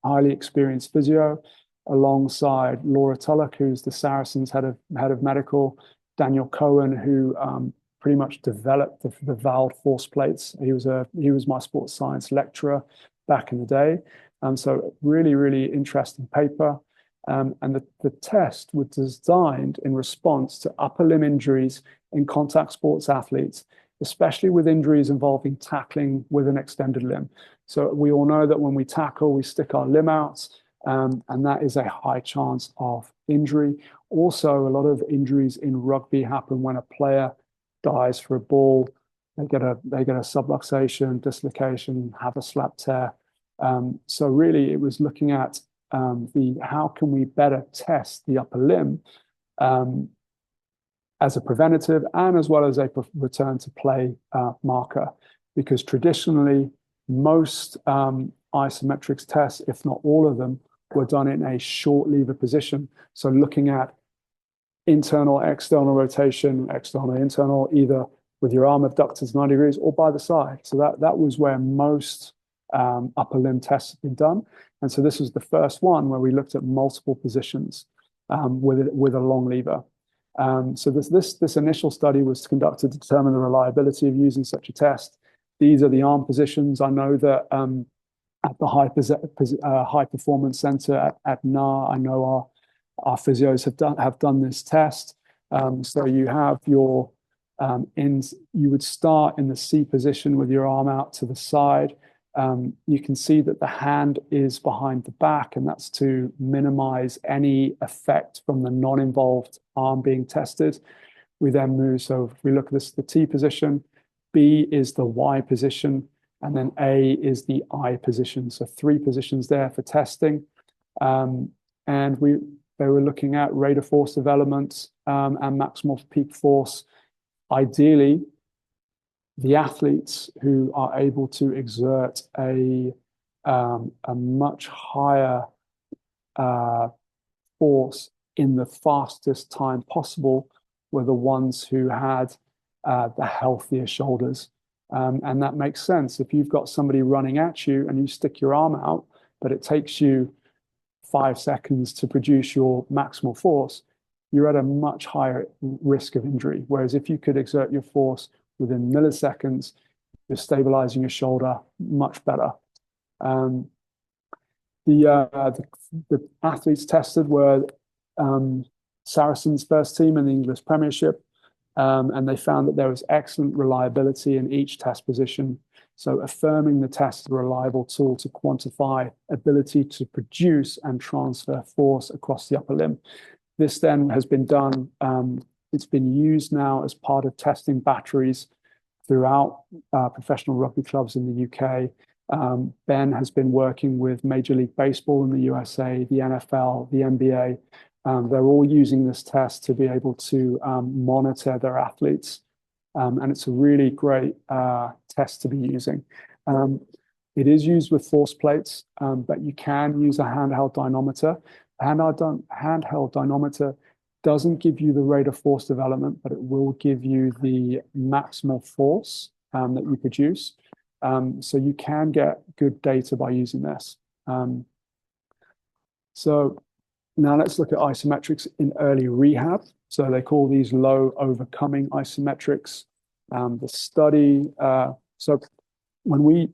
experienced physio, alongside Laura Tulloch, who's the Saracens head of medical, Daniel Cohen, who pretty much developed the valved force plates. He was my sports science lecturer back in the day. So really, really interesting paper. And the test was designed in response to upper limb injuries in contact sports athletes, especially with injuries involving tackling with an extended limb. So we all know that when we tackle, we stick our limb out, and that is a high chance of injury. Also, a lot of injuries in rugby happen when a player dives for a ball. They get a subluxation, dislocation, have a slap tear. So really, it was looking at how can we better test the upper limb as a preventative and as well as a return to play marker, because traditionally most isometrics tests, if not all of them, were done in a short lever position. So looking at internal, external rotation, external, internal, either with your arm abducted 90 degrees or by the side. So that was where most upper limb tests have been done. And so this was the first one where we looked at multiple positions with a long lever. So this initial study was conducted to determine the reliability of using such a test. These are the arm positions. I know that at the high performance center at NAR, I know our physios have done this test. So you have your you would start in the C position with your arm out to the side. You can see that the hand is behind the back, and that's to minimize any effect from the non-involved arm being tested. We then move, so if we look at this, the T position, B is the Y position, and then A is the I position. So 3 positions there for testing. And they were looking at rate of force development and maximal peak force. Ideally, the athletes who are able to exert a much higher force in the fastest time possible were the ones who had the healthier shoulders. And that makes sense. If you've got somebody running at you and you stick your arm out, but it takes you 5 seconds to produce your maximal force, you're at a much higher risk of injury. Whereas if you could exert your force within milliseconds, you're stabilizing your shoulder much better. The athletes tested were Saracens' first team in the English Premiership, and they found that there was excellent reliability in each test position. So affirming the test as a reliable tool to quantify ability to produce and transfer force across the upper limb. This then has been done. It's been used now as part of testing batteries throughout professional rugby clubs in the UK. Ben has been working with Major League Baseball in the USA, the NFL, the NBA. They're all using this test to be able to monitor their athletes. And it's a really great test to be using. It is used with force plates, but you can use a handheld dynamometer. Handheld dynamometer doesn't give you the rate of force development, but it will give you the maximal force that you produce. So you can get good data by using this. So now let's look at isometrics in early rehab. So they call these low overcoming isometrics. The study, so when we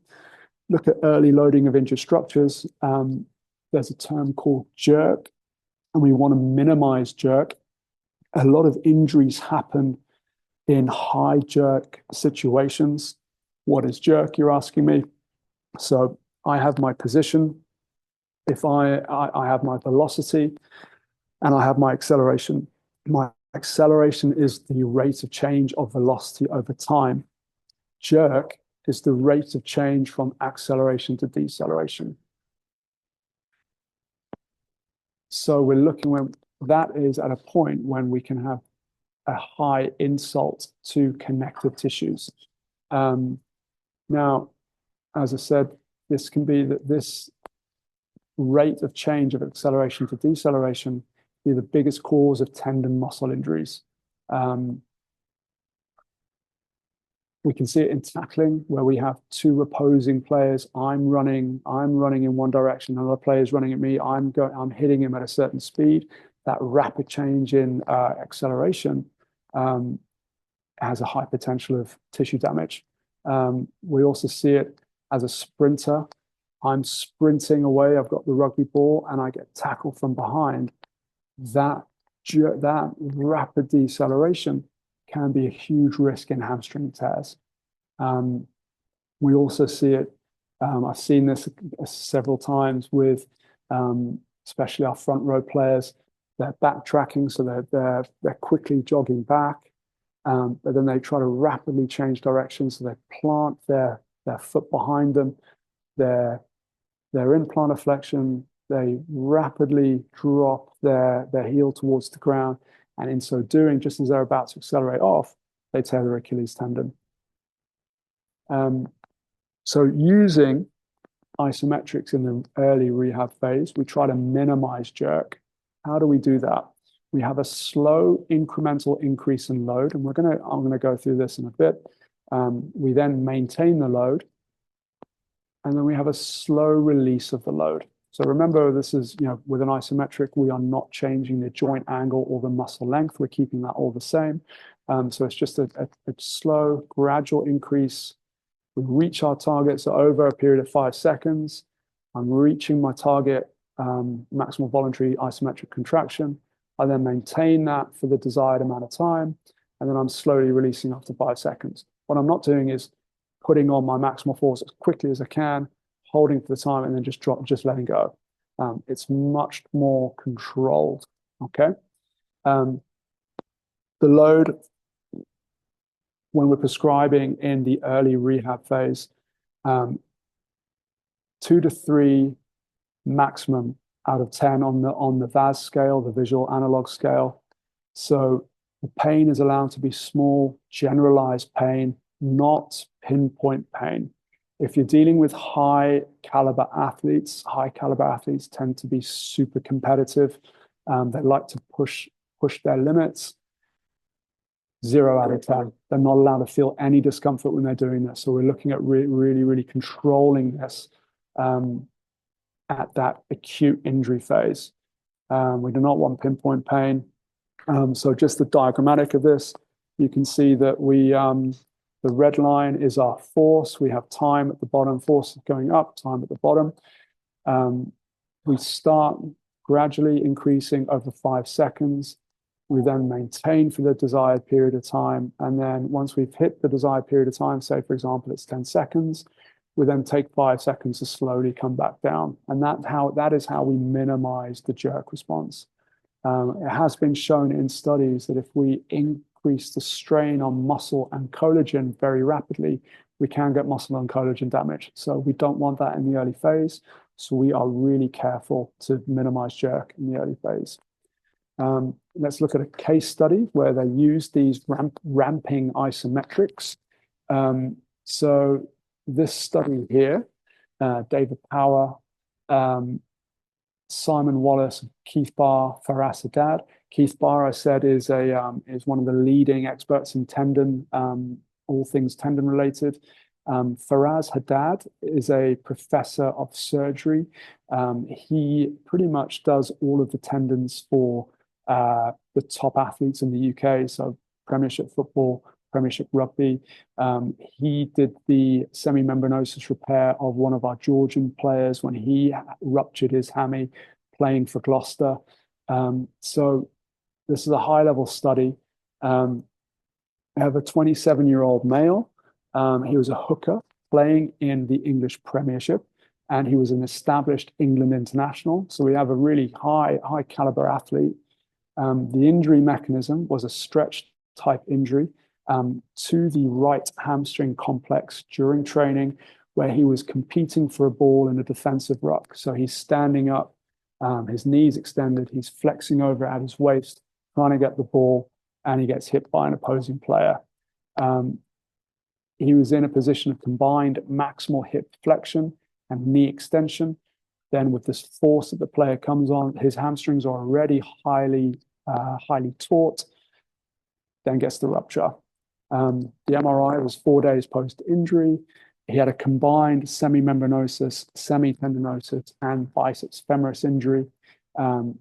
look at early loading of injured structures, there's a term called jerk, and we want to minimize jerk. A lot of injuries happen in high jerk situations. What is jerk, you're asking me? So I have my position. If I have my velocity and I have my acceleration. My acceleration is the rate of change of velocity over time. Jerk is the rate of change from acceleration to deceleration. So we're looking when that is at a point when we can have a high insult to connective tissues. Now, as I said, this can be that this rate of change of acceleration to deceleration be the biggest cause of tendon muscle injuries. We can see it in tackling, where we have 2 opposing players. I'm running in one direction, another player is running at me. I'm hitting him at a certain speed. That rapid change in acceleration has a high potential of tissue damage. We also see it as a sprinter. I'm sprinting away. I've got the rugby ball, and I get tackled from behind. That rapid deceleration can be a huge risk in hamstring tears. We also see it, I've seen this several times with especially our front row players. They're backtracking, so they're quickly jogging back, but then they try to rapidly change direction, so they plant their foot behind them. They're in plantar flexion. They rapidly drop their heel towards the ground, and in so doing, just as they're about to accelerate off, they tear their Achilles tendon. So using isometrics in the early rehab phase, we try to minimize jerk. How do we do that? We have a slow incremental increase in load, and I'm gonna go through this in a bit. We then maintain the load, and then we have a slow release of the load. So remember, this is, with an isometric, we are not changing the joint angle or the muscle length. We're keeping that all the same. So it's just a slow, gradual increase. We reach our target. So over a period of 5 seconds, I'm reaching my target maximal voluntary isometric contraction. I then maintain that for the desired amount of time, and then I'm slowly releasing after 5 seconds. What I'm not doing is putting on my maximal force as quickly as I can, holding for the time, and then just letting go. It's much more controlled. Okay. The load, when we're prescribing in the early rehab phase, 2 to 3 maximum out of 10 on the VAS scale, the visual analog scale. So the pain is allowed to be small, generalized pain, not pinpoint pain. If you're dealing with high caliber athletes tend to be super competitive. They like to push their limits. 0 out of 10. They're not allowed to feel any discomfort when they're doing this. So we're looking at really controlling this at that acute injury phase. We do not want pinpoint pain. So just the diagrammatic of this, you can see that the red line is our force. We have time at the bottom, force going up, time at the bottom. We start gradually increasing over 5 seconds. We then maintain for the desired period of time. And then once we've hit the desired period of time, say, for example, it's 10 seconds, we then take 5 seconds to slowly come back down. And that is how we minimize the jerk response. It has been shown in studies that if we increase the strain on muscle and collagen very rapidly, we can get muscle and collagen damage. So we don't want that in the early phase. So we are really careful to minimize jerk in the early phase. Let's look at a case study where they use these ramping isometrics. So this study here, David Power, Simon Wallace, Keith Barr, Faraz Haddad. Keith Barr, I said, is one of the leading experts in tendon, all things tendon related. Faraz Haddad is a professor of surgery. He pretty much does all of the tendons for the top athletes in the UK, so Premiership football, Premiership rugby. He did the semimembranosus repair of one of our Georgian players when he ruptured his hammy playing for Gloucester. So this is a high-level study. I have a 27-year-old male. He was a hooker playing in the English Premiership, and he was an established England international. So we have a really high caliber athlete. The injury mechanism was a stretch type injury to the right hamstring complex during training, where he was competing for a ball in a defensive ruck. So he's standing up, his knees extended, he's flexing over at his waist, trying to get the ball, and he gets hit by an opposing player. He was in a position of combined maximal hip flexion and knee extension. Then with this force that the player comes on, his hamstrings are already highly taut, then gets the rupture. The MRI was 4 days post-injury. He had a combined semimembranosus, semitendinosus, and biceps femoris injury.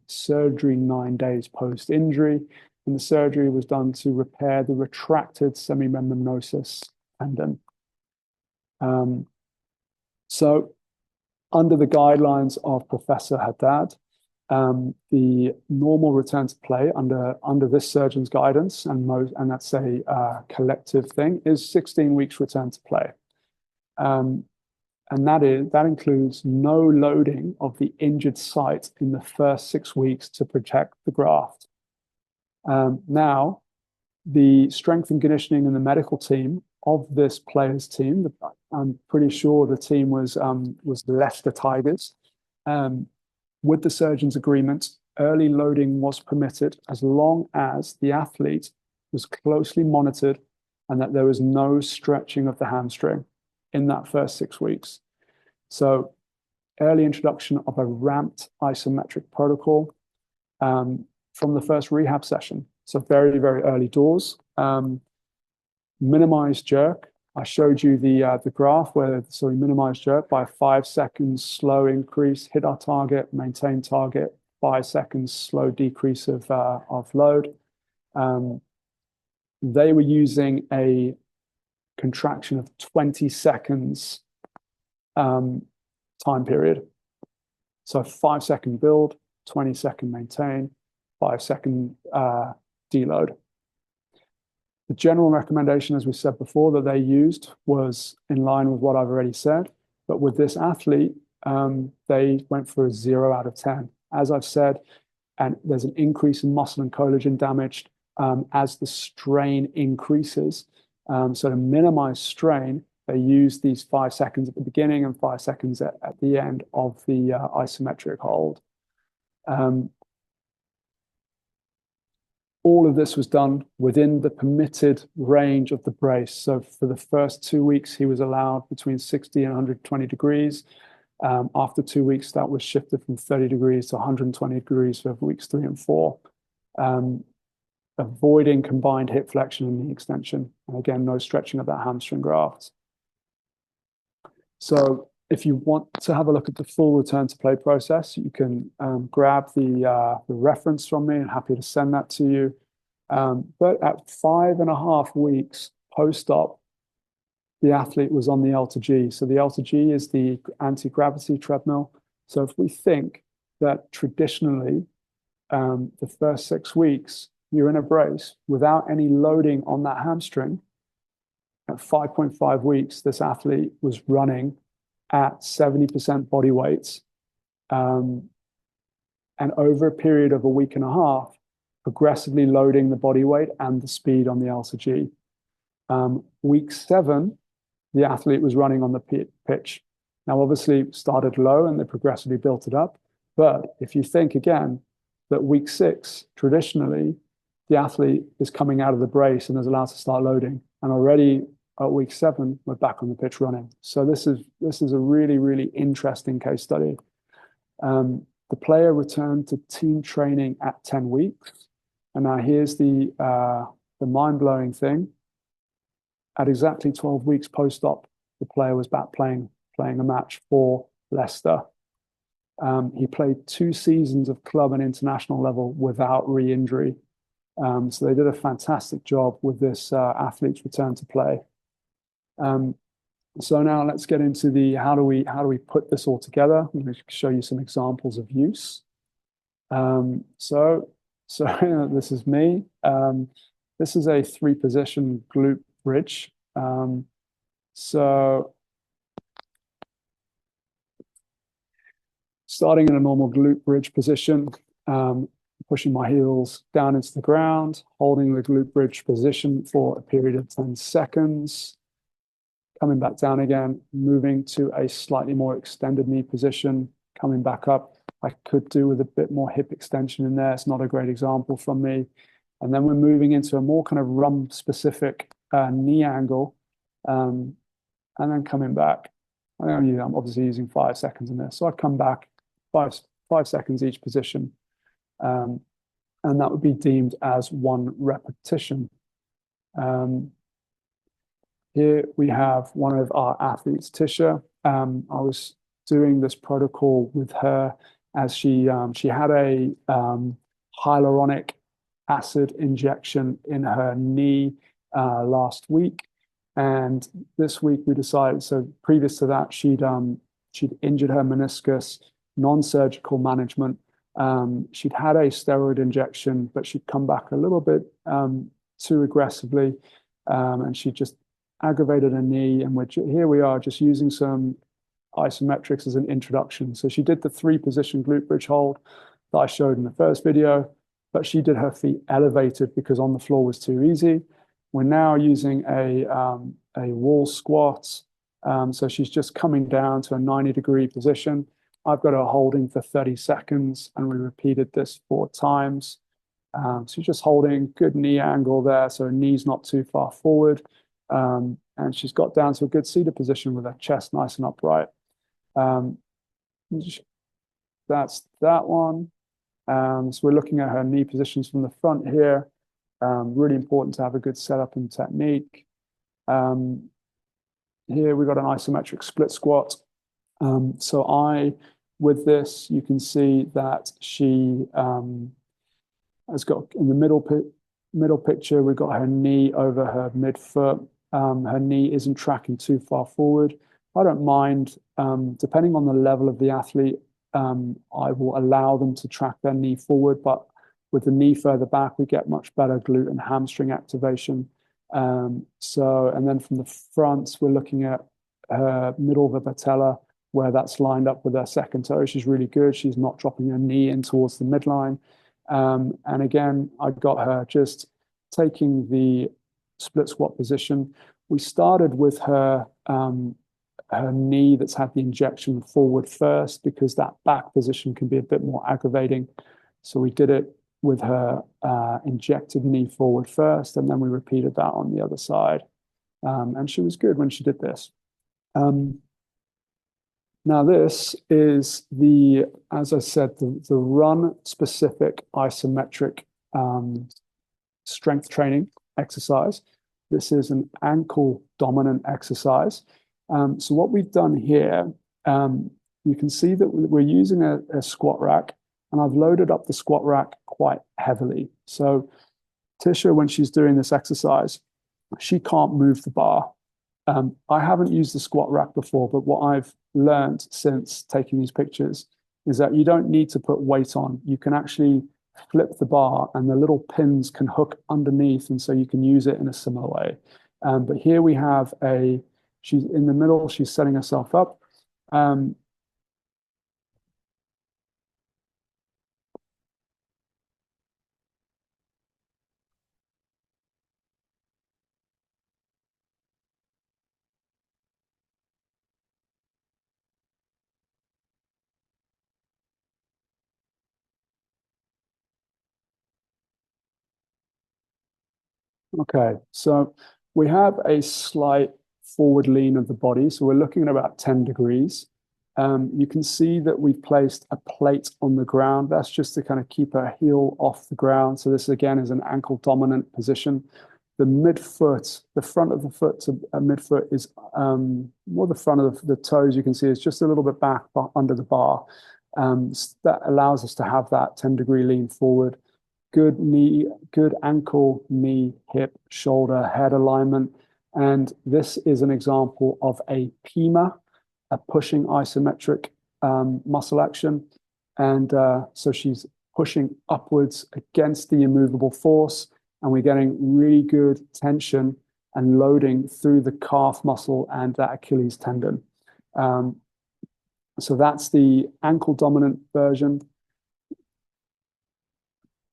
Surgery 9 days post-injury, and the surgery was done to repair the retracted semimembranosus tendon. So under the guidelines of Professor Haddad, the normal return to play under this surgeon's guidance, and that's a collective thing, is 16 weeks return to play. And that includes no loading of the injured site in the first 6 weeks to protect the graft. Now, the strength and conditioning and the medical team of this player's team, I'm pretty sure the team was Leicester Tigers. With the surgeon's agreement, early loading was permitted as long as the athlete was closely monitored and that there was no stretching of the hamstring in that first 6 weeks. So early introduction of a ramped isometric protocol from the first rehab session. So very, very early doors. Minimize jerk I showed you the graph where so we minimized jerk by 5 seconds, slow increase, hit our target, maintain target, 5 seconds, slow decrease of load. They were using a contraction of 20 seconds time period. So 5 second build, 20 second maintain, 5 second deload. The general recommendation, as we said before, that they used was in line with what I've already said. But with this athlete, they went for a 0 out of 10. As I've said, and there's an increase in muscle and collagen damage as the strain increases. So to minimize strain, they use these 5 seconds at the beginning and 5 seconds at the end of the isometric hold. All of this was done within the permitted range of the brace. So for the first 2 weeks, he was allowed between 60 and 120 degrees. After 2 weeks, that was shifted from 30 degrees to 120 degrees for weeks 3 and 4. Avoiding combined hip flexion and knee extension. And again, no stretching of that hamstring graft. So if you want to have a look at the full return to play process, you can grab the reference from me. I'm happy to send that to you. But at 5.5 weeks post-op, the athlete was on the L to G. So the L to G is the anti-gravity treadmill. So if we think that traditionally, the first 6 weeks, you're in a brace without any loading on that hamstring, at 5.5 weeks, this athlete was running at 70% body weight. And over a period of a week and a half, progressively loading the body weight and the speed on the L to G. Week 7, the athlete was running on the pitch. Now, obviously, started low and they progressively built it up. But if you think again that week 6, traditionally, the athlete is coming out of the brace and is allowed to start loading. And already at week 7, we're back on the pitch running. So this is a really, really interesting case study. The player returned to team training at 10 weeks. And now here's the mind-blowing thing. At exactly 12 weeks post-op, the player was back playing a match for Leicester. He played 2 seasons of club and international level without re-injury. So they did a fantastic job with this athlete's return to play. So now let's get into the how do we put this all together. I'm going to show you some examples of use. So this is me. This is a 3-position glute bridge. So starting in a normal glute bridge position, pushing my heels down into the ground, holding the glute bridge position for a period of 10 seconds, coming back down again, moving to a slightly more extended knee position, coming back up. I could do with a bit more hip extension in there. It's not a great example from me. And then we're moving into a more kind of rump-specific knee angle, and then coming back. I'm obviously using 5 seconds in this. So I'd come back 5 seconds each position. And that would be deemed as 1 repetition. Here we have one of our athletes, Tisha. I was doing this protocol with her as she had a hyaluronic acid injection in her knee last week. And this week we decided, so previous to that, she'd injured her meniscus, non-surgical management. She'd had a steroid injection, but she'd come back a little bit too aggressively, and she just aggravated her knee. And here we are just using some isometrics as an introduction. So she did the 3-position glute bridge hold that I showed in the first video, but she did her feet elevated because on the floor was too easy. We're now using a wall squat. So she's just coming down to a 90-degree position. I've got her holding for 30 seconds, and we repeated this 4 times. So she's just holding good knee angle there, so her knee's not too far forward. And she's got down to a good seated position with her chest nice and upright. That's that one. So we're looking at her knee positions from the front here. Really important to have a good setup and technique. here we've got an isometric split squat. With this, you can see that she has got in the middle picture, we've got her knee over her midfoot. Her knee isn't tracking too far forward. I don't mind, depending on the level of the athlete, I will allow them to track their knee forward, but with the knee further back, we get much better glute and hamstring activation. And then from the front, we're looking at her middle of the patella, where that's lined up with her second toe. She's really good. She's not dropping her knee in towards the midline. And again, I got her just taking the split squat position. We started with her knee that's had the injection forward first, because that back position can be a bit more aggravating. So we did it with her injected knee forward first, and then we repeated that on the other side. And she was good when she did this. Now this is as I said, the run-specific isometric strength training exercise. This is an ankle-dominant exercise. So what we've done here, you can see that we're using a squat rack, and I've loaded up the squat rack quite heavily. So Tisha, when she's doing this exercise, she can't move the bar. I haven't used the squat rack before, but what I've learned since taking these pictures is that you don't need to put weight on. You can actually flip the bar, and the little pins can hook underneath, and so you can use it in a similar way. But here we have she's in the middle, she's setting herself up. Okay, so we have a slight forward lean of the body. So we're looking at about 10 degrees. You can see that we've placed a plate on the ground. That's just to kind of keep her heel off the ground. So this again is an ankle dominant position. The midfoot, the front of the foot to midfoot is more the front of the toes, you can see is just a little bit back under the bar. That allows us to have that 10-degree lean forward. Good knee, good ankle, knee, hip, shoulder, head alignment. And this is an example of a PIMA, a pushing isometric muscle action. And so she's pushing upwards against the immovable force, and we're getting really good tension and loading through the calf muscle and that Achilles tendon. So that's the ankle dominant version.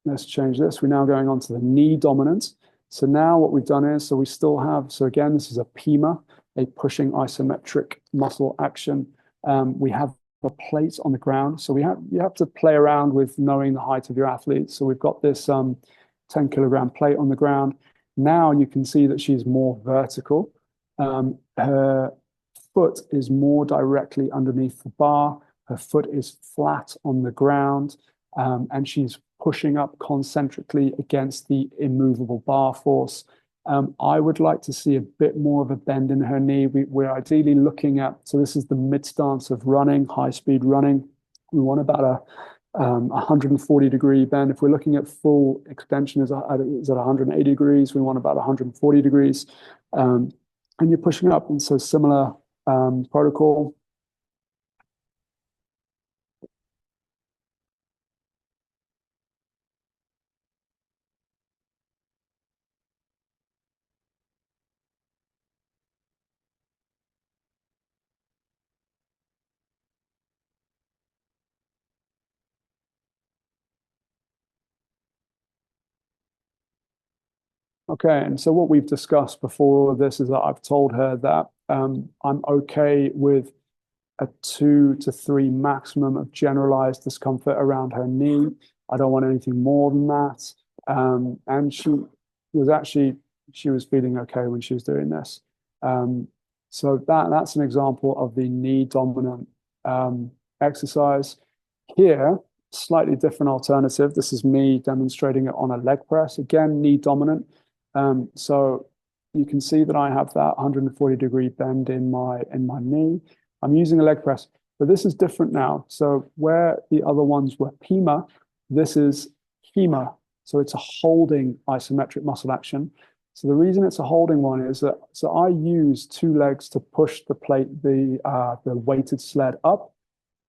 Let's change this. We're now going on to the knee dominant. So now what we've done is, we still have, so again, this is a PIMA, a pushing isometric muscle action. We have a plate on the ground. So you have to play around with knowing the height of your athlete. So we've got this 10-kilogram plate on the ground. Now you can see that she's more vertical. Her foot is more directly underneath the bar. Her foot is flat on the ground, and she's pushing up concentrically against the immovable bar force. I would like to see a bit more of a bend in her knee. We're ideally looking at, so this is the mid stance of running, high speed running. We want about a 140-degree bend. If we're looking at full extension is at 180 degrees, we want about 140 degrees. And you're pushing up, and so similar protocol. Okay, and so what we've discussed before all of this is that I've told her that I'm okay with a 2 to 3 maximum of generalized discomfort around her knee. I don't want anything more than that. And she was feeling okay when she was doing this. So that's an example of the knee dominant exercise. Here, slightly different alternative. This is me demonstrating it on a leg press. Again, knee dominant. So you can see that I have that 140-degree bend in my knee. I'm using a leg press, but this is different now. So where the other ones were PEMA, this is HEMA. So it's a holding isometric muscle action. So the reason it's a holding one is that I use two legs to push the weighted sled up,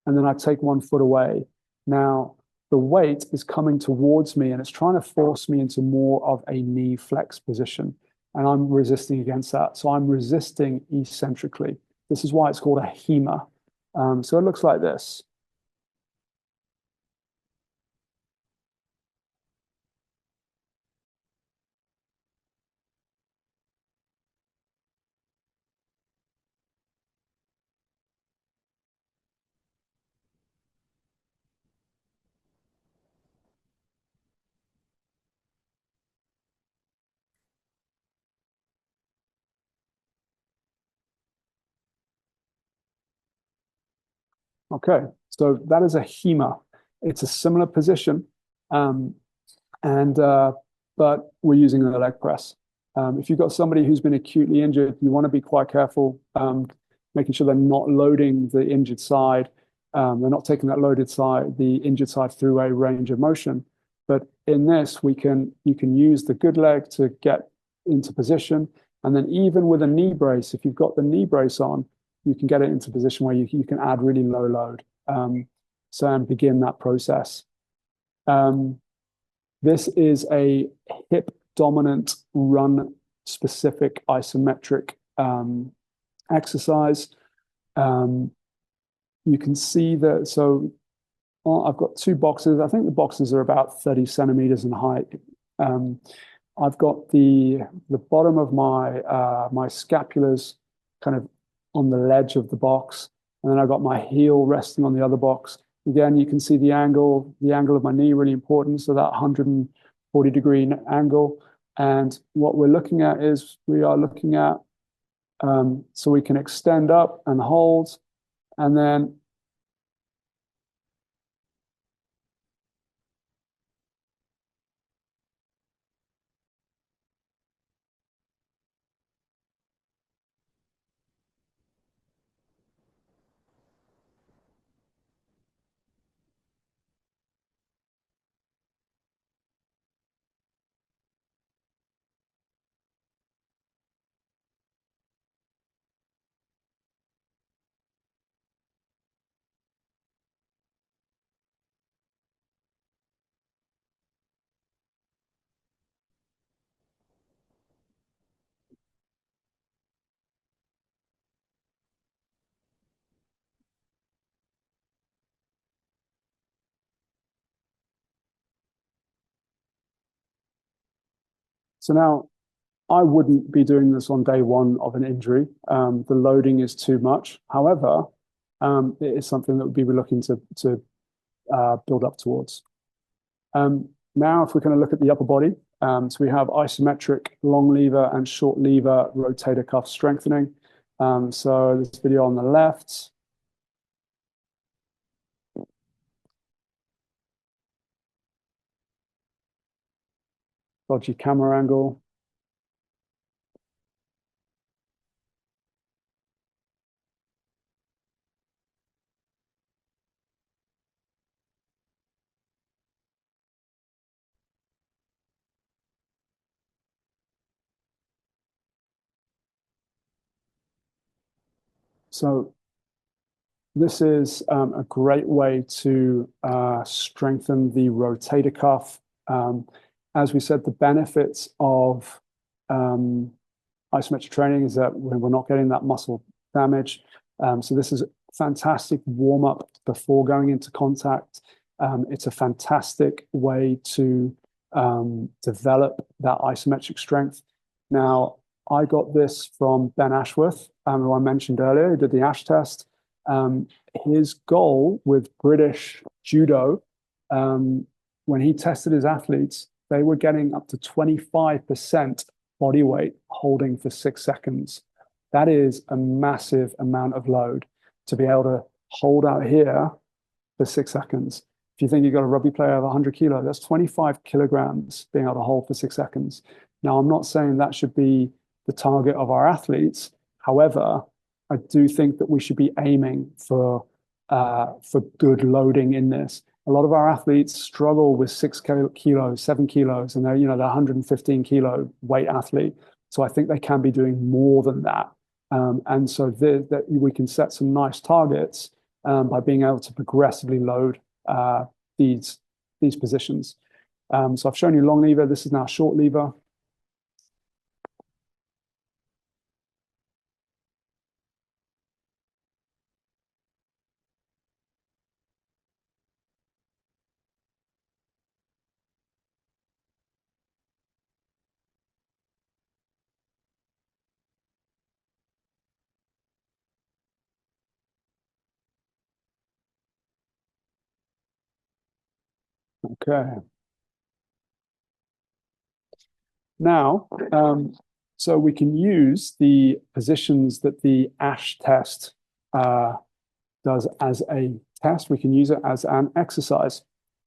and then I take 1 foot away. Now the weight is coming towards me and it's trying to force me into more of a knee flex position, and I'm resisting against that. So I'm resisting eccentrically. This is why it's called a HEMA. So it looks like this. Okay, so that is a HEMA. It's a similar position, um, and but we're using a leg press. If you've got somebody who's been acutely injured, you want to be quite careful, making sure they're not loading the injured side. They're not taking that loaded side, the injured side, through a range of motion. But in this, you can use the good leg to get into position, and then even with a knee brace, if you've got the knee brace on, you can get it into a position where you can add really low load. And begin that process. This is a hip dominant run specific isometric exercise. You can see that, so I've got two boxes. I think the boxes are about 30 centimeters in height. I've got the bottom of my scapulars kind of on the ledge of the box, and then I've got my heel resting on the other box. Again, you can see the angle of my knee, really important. So that 140-degree angle. And what we're looking at is so we can extend up and hold, and then so now I wouldn't be doing this on day one of an injury. The loading is too much. However, it is something that we'll be looking to build up towards. Now, if we're going to look at the upper body, so we have isometric long lever and short lever rotator cuff strengthening. So this video on the left. Dodgy camera angle. So this is a great way to strengthen the rotator cuff. As we said, the benefits of isometric training is that we're not getting that muscle damage. So this is a fantastic warm-up before going into contact. It's a fantastic way to develop that isometric strength. Now, I got this from Ben Ashworth, who I mentioned earlier, who did the Ash test. His goal with British judo, when he tested his athletes, they were getting up to 25% body weight holding for 6 seconds. That is a massive amount of load to be able to hold out here for 6 seconds. If you think you've got a rugby player of 100 kilo, that's 25 kilograms being able to hold for 6 seconds. Now, I'm not saying that should be the target of our athletes. However, I do think that we should be aiming for good loading in this. A lot of our athletes struggle with 6 kilos, 7 kilos, and they're 115 kilo weight athlete. So I think they can be doing more than that. And so that we can set some nice targets by being able to progressively load these positions. So I've shown you long lever. This is now short lever. Okay. Now, so we can use the positions that the ASH test does as a test. We can use it as an exercise.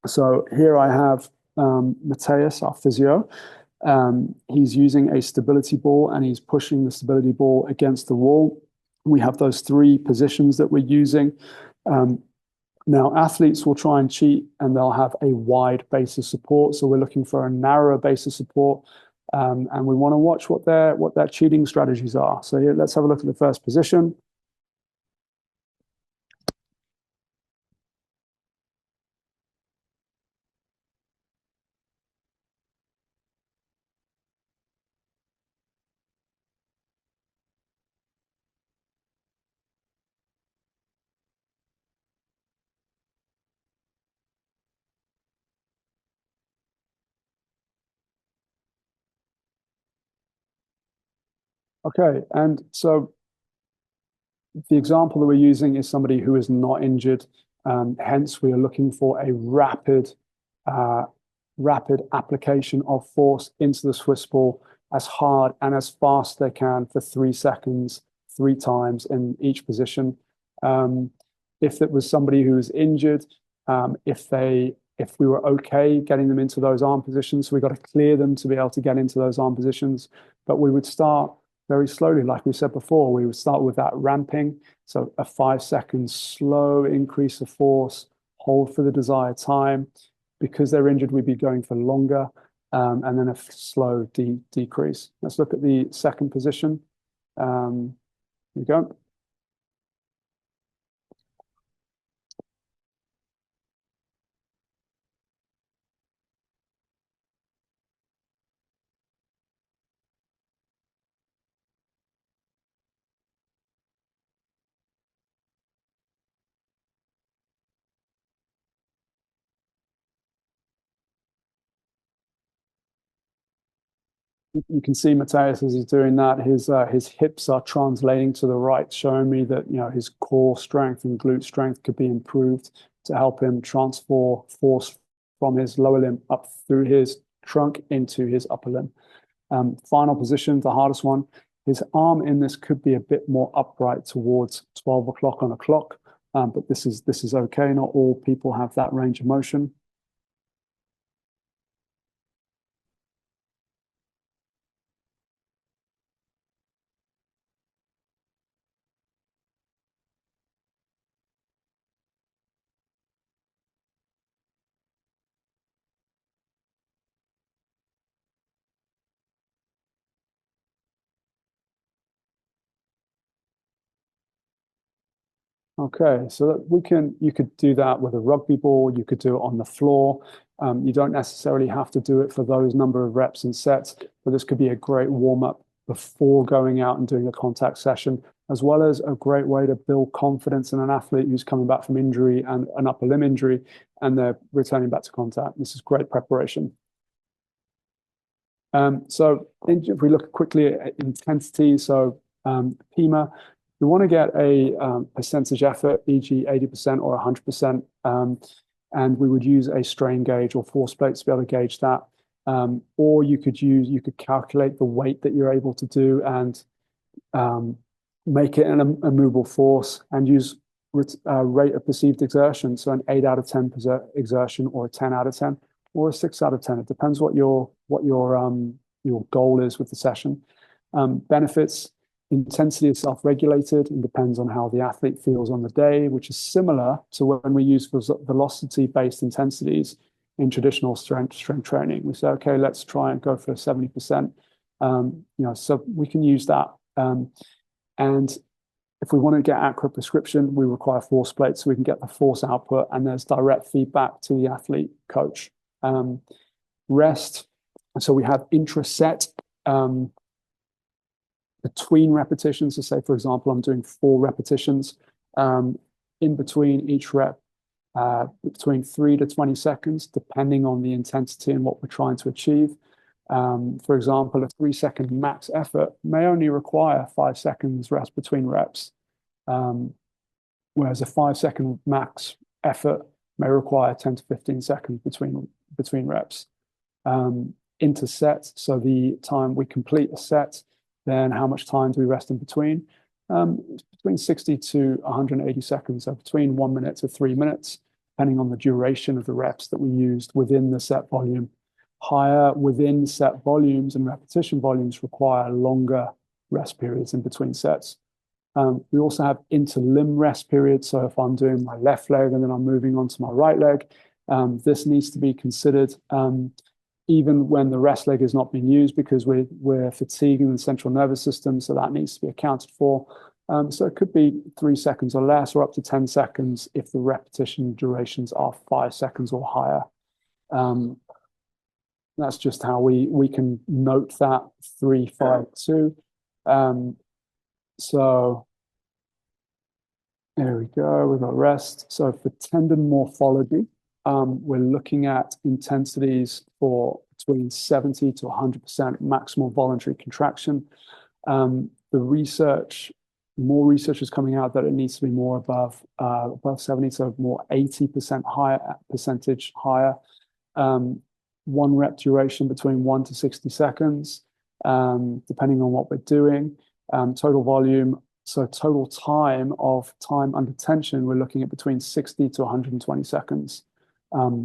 So here I have Mateus, our physio. He's using a stability ball and he's pushing the stability ball against the wall. We have those 3 positions that we're using. Now, athletes will try and cheat and they'll have a wide base of support. So we're looking for a narrower base of support. And we want to watch what their cheating strategies are. So here, let's have a look at the first position. Okay, and so the example that we're using is somebody who is not injured. Hence, we are looking for a rapid application of force into the Swiss ball as hard and as fast as they can for 3 seconds, 3 times in each position. If it was somebody who was injured, if we were okay getting them into those arm positions, so we got to clear them to be able to get into those arm positions. But we would start very slowly, like we said before. We would start with that ramping, so a 5-second slow increase of force, hold for the desired time. Because they're injured, we'd be going for longer, and then a slow decrease. Let's look at the second position. Here we go. You can see Mateus as he's doing that. His hips are translating to the right, showing me that his core strength and glute strength could be improved to help him transfer force from his lower limb up through his trunk into his upper limb. Final position, the hardest one. His arm in this could be a bit more upright towards 12 o'clock on a clock, but this is okay. Not all people have that range of motion. Okay, so you could do that with a rugby ball. You could do it on the floor. You don't necessarily have to do it for those number of reps and sets, but this could be a great warm-up before going out and doing a contact session, as well as a great way to build confidence in an athlete who's coming back from injury and an upper limb injury, and they're returning back to contact. This is great preparation. So if we look quickly at intensity, so PEMA, we want to get a percentage effort, e.g. 80% or 100%, and we would use a strain gauge or force plate to be able to gauge that. Or you could calculate the weight that you're able to do and make it a movable force and use rate of perceived exertion, so an 8 out of 10 exertion or a 10 out of 10 or a 6 out of 10. It depends what your goal is with the session. Benefits: intensity is self-regulated and depends on how the athlete feels on the day, which is similar to when we use velocity-based intensities in traditional strength training. We say, okay, let's try and go for 70%. So we can use that. And if we want to get accurate prescription, we require force plates so we can get the force output, and there's direct feedback to the athlete coach. Rest. So we have intra-set between repetitions. So say, for example, I'm doing 4 repetitions. In between each rep, between 3 to 20 seconds, depending on the intensity and what we're trying to achieve. For example, a 3-second max effort may only require 5 seconds rest between reps, whereas a 5-second max effort may require 10 to 15 seconds between reps. Interset, so the time we complete a set, then how much time do we rest in between? Between 60 to 180 seconds, so between 1 minute to 3 minutes, depending on the duration of the reps that we used within the set volume. Higher within set volumes and repetition volumes require longer rest periods in between sets. We also have interlimb rest periods. So if I'm doing my left leg and then I'm moving on to my right leg, this needs to be considered even when the rest leg is not being used, because we're fatiguing the central nervous system, so that needs to be accounted for. So it could be 3 seconds or less, or up to 10 seconds if the repetition durations are 5 seconds or higher. That's just how we can note that 3, 5, 2. So there we go, we've got rest. So for tendon morphology, we're looking at intensities for between 70 to 100% maximal voluntary contraction. More research is coming out that it needs to be more above 70, so more 80% higher percentage higher. 1 rep duration between 1 to 60 seconds, depending on what we're doing. Total volume, so total time under tension, we're looking at between 60 to 120 seconds,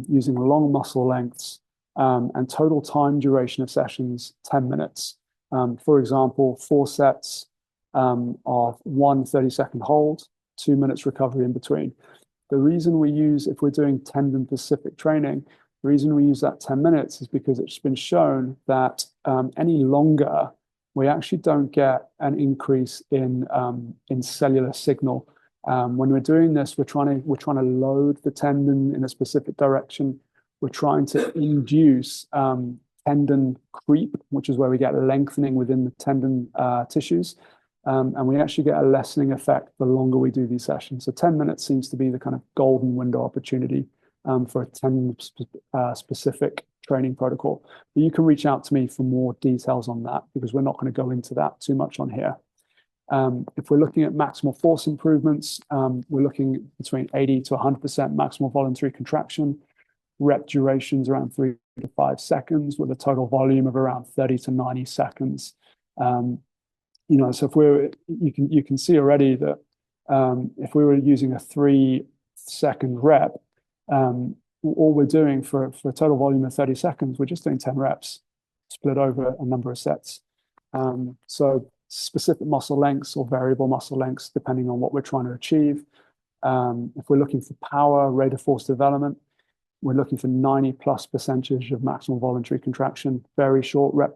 using long muscle lengths, and total time duration of sessions, 10 minutes. For example, 4 sets of 1 30-second hold, 2 minutes recovery in between. The reason we use, if we're doing tendon-specific training, the reason we use that 10 minutes is because it's been shown that any longer, we actually don't get an increase in cellular signal. When we're doing this, we're trying to load the tendon in a specific direction. We're trying to induce tendon creep, which is where we get lengthening within the tendon tissues. And we actually get a lessening effect the longer we do these sessions. So 10 minutes seems to be the kind of golden window opportunity for a tendon-specific training protocol. But you can reach out to me for more details on that, because we're not going to go into that too much on here. If we're looking at maximal force improvements, we're looking between 80 to 100% maximal voluntary contraction, rep durations around 3 to 5 seconds, with a total volume of around 30 to 90 seconds. So if you can see already that if we were using a 3-second rep, all we're doing for a total volume of 30 seconds, we're just doing 10 reps split over a number of sets. So specific muscle lengths or variable muscle lengths, depending on what we're trying to achieve. If we're looking for power, rate of force development, we're looking for 90+% of maximal voluntary contraction, very short rep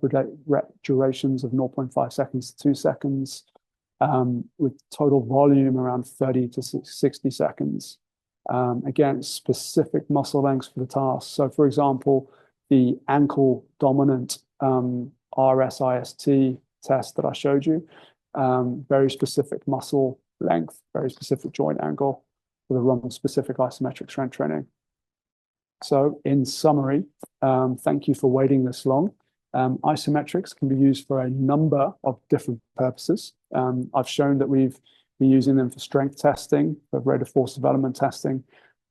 durations of 0.5 seconds to 2 seconds, with total volume around 30 to 60 seconds. Again, specific muscle lengths for the task. So for example, the ankle dominant RSIST test that I showed you, very specific muscle length, very specific joint angle for the run specific isometric strength training. So in summary, thank you for waiting this long. Isometrics can be used for a number of different purposes. I've shown that we've been using them for strength testing, for rate of force development testing.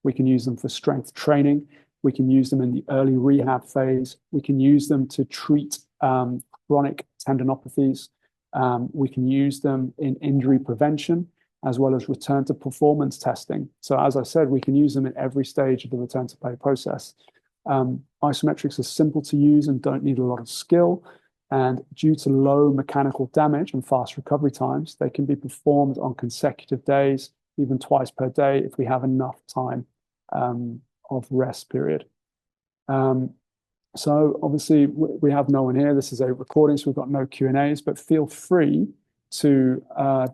We can use them for strength training. We can use them in the early rehab phase. We can use them to treat chronic tendinopathies. We can use them in injury prevention, as well as return to performance testing. So as I said, we can use them in every stage of the return to play process. Isometrics are simple to use and don't need a lot of skill. And due to low mechanical damage and fast recovery times, they can be performed on consecutive days, even twice per day, if we have enough time of rest period. So obviously we have no one here. This is a recording, so we've got no Q&As, but feel free to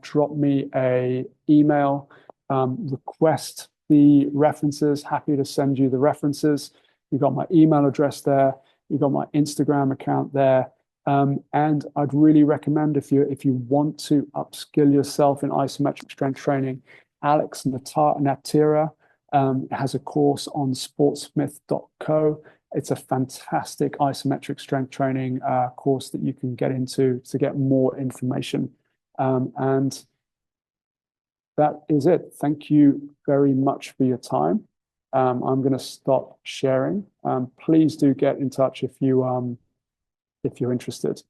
drop me a email, request the references. Happy to send you the references. You've got my email address there. You've got my Instagram account there. And I'd really recommend if you want to upskill yourself in isometric strength training, Alex Natira has a course on sportsmith.co. It's a fantastic isometric strength training course that you can get into to get more information. And that is it. Thank you very much for your time. I'm going to stop sharing. Please do get in touch if you're interested.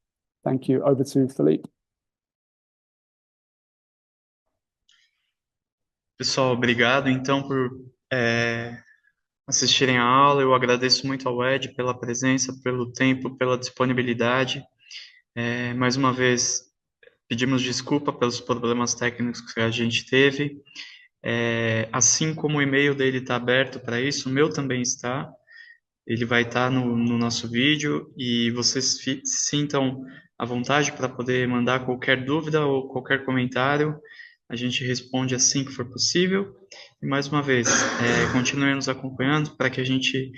Thank you. Over to Felipe. Pessoal, obrigado então por assistirem a aula. Eu agradeço muito ao Ed pela presença, pelo tempo, pela disponibilidade. Mais uma vez, pedimos desculpa pelos problemas técnicos que a gente teve. Assim como o e-mail dele está aberto para isso, o meu também está. Ele vai estar no nosso vídeo e vocês se sintam à vontade para poder mandar qualquer dúvida ou qualquer comentário. A gente responde assim que for possível. E mais uma vez, continuem nos acompanhando para que a gente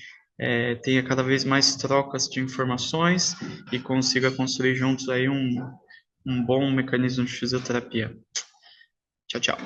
tenha cada vez mais trocas de informações e consiga construir juntos aí um bom mecanismo de fisioterapia. Tchau, tchau.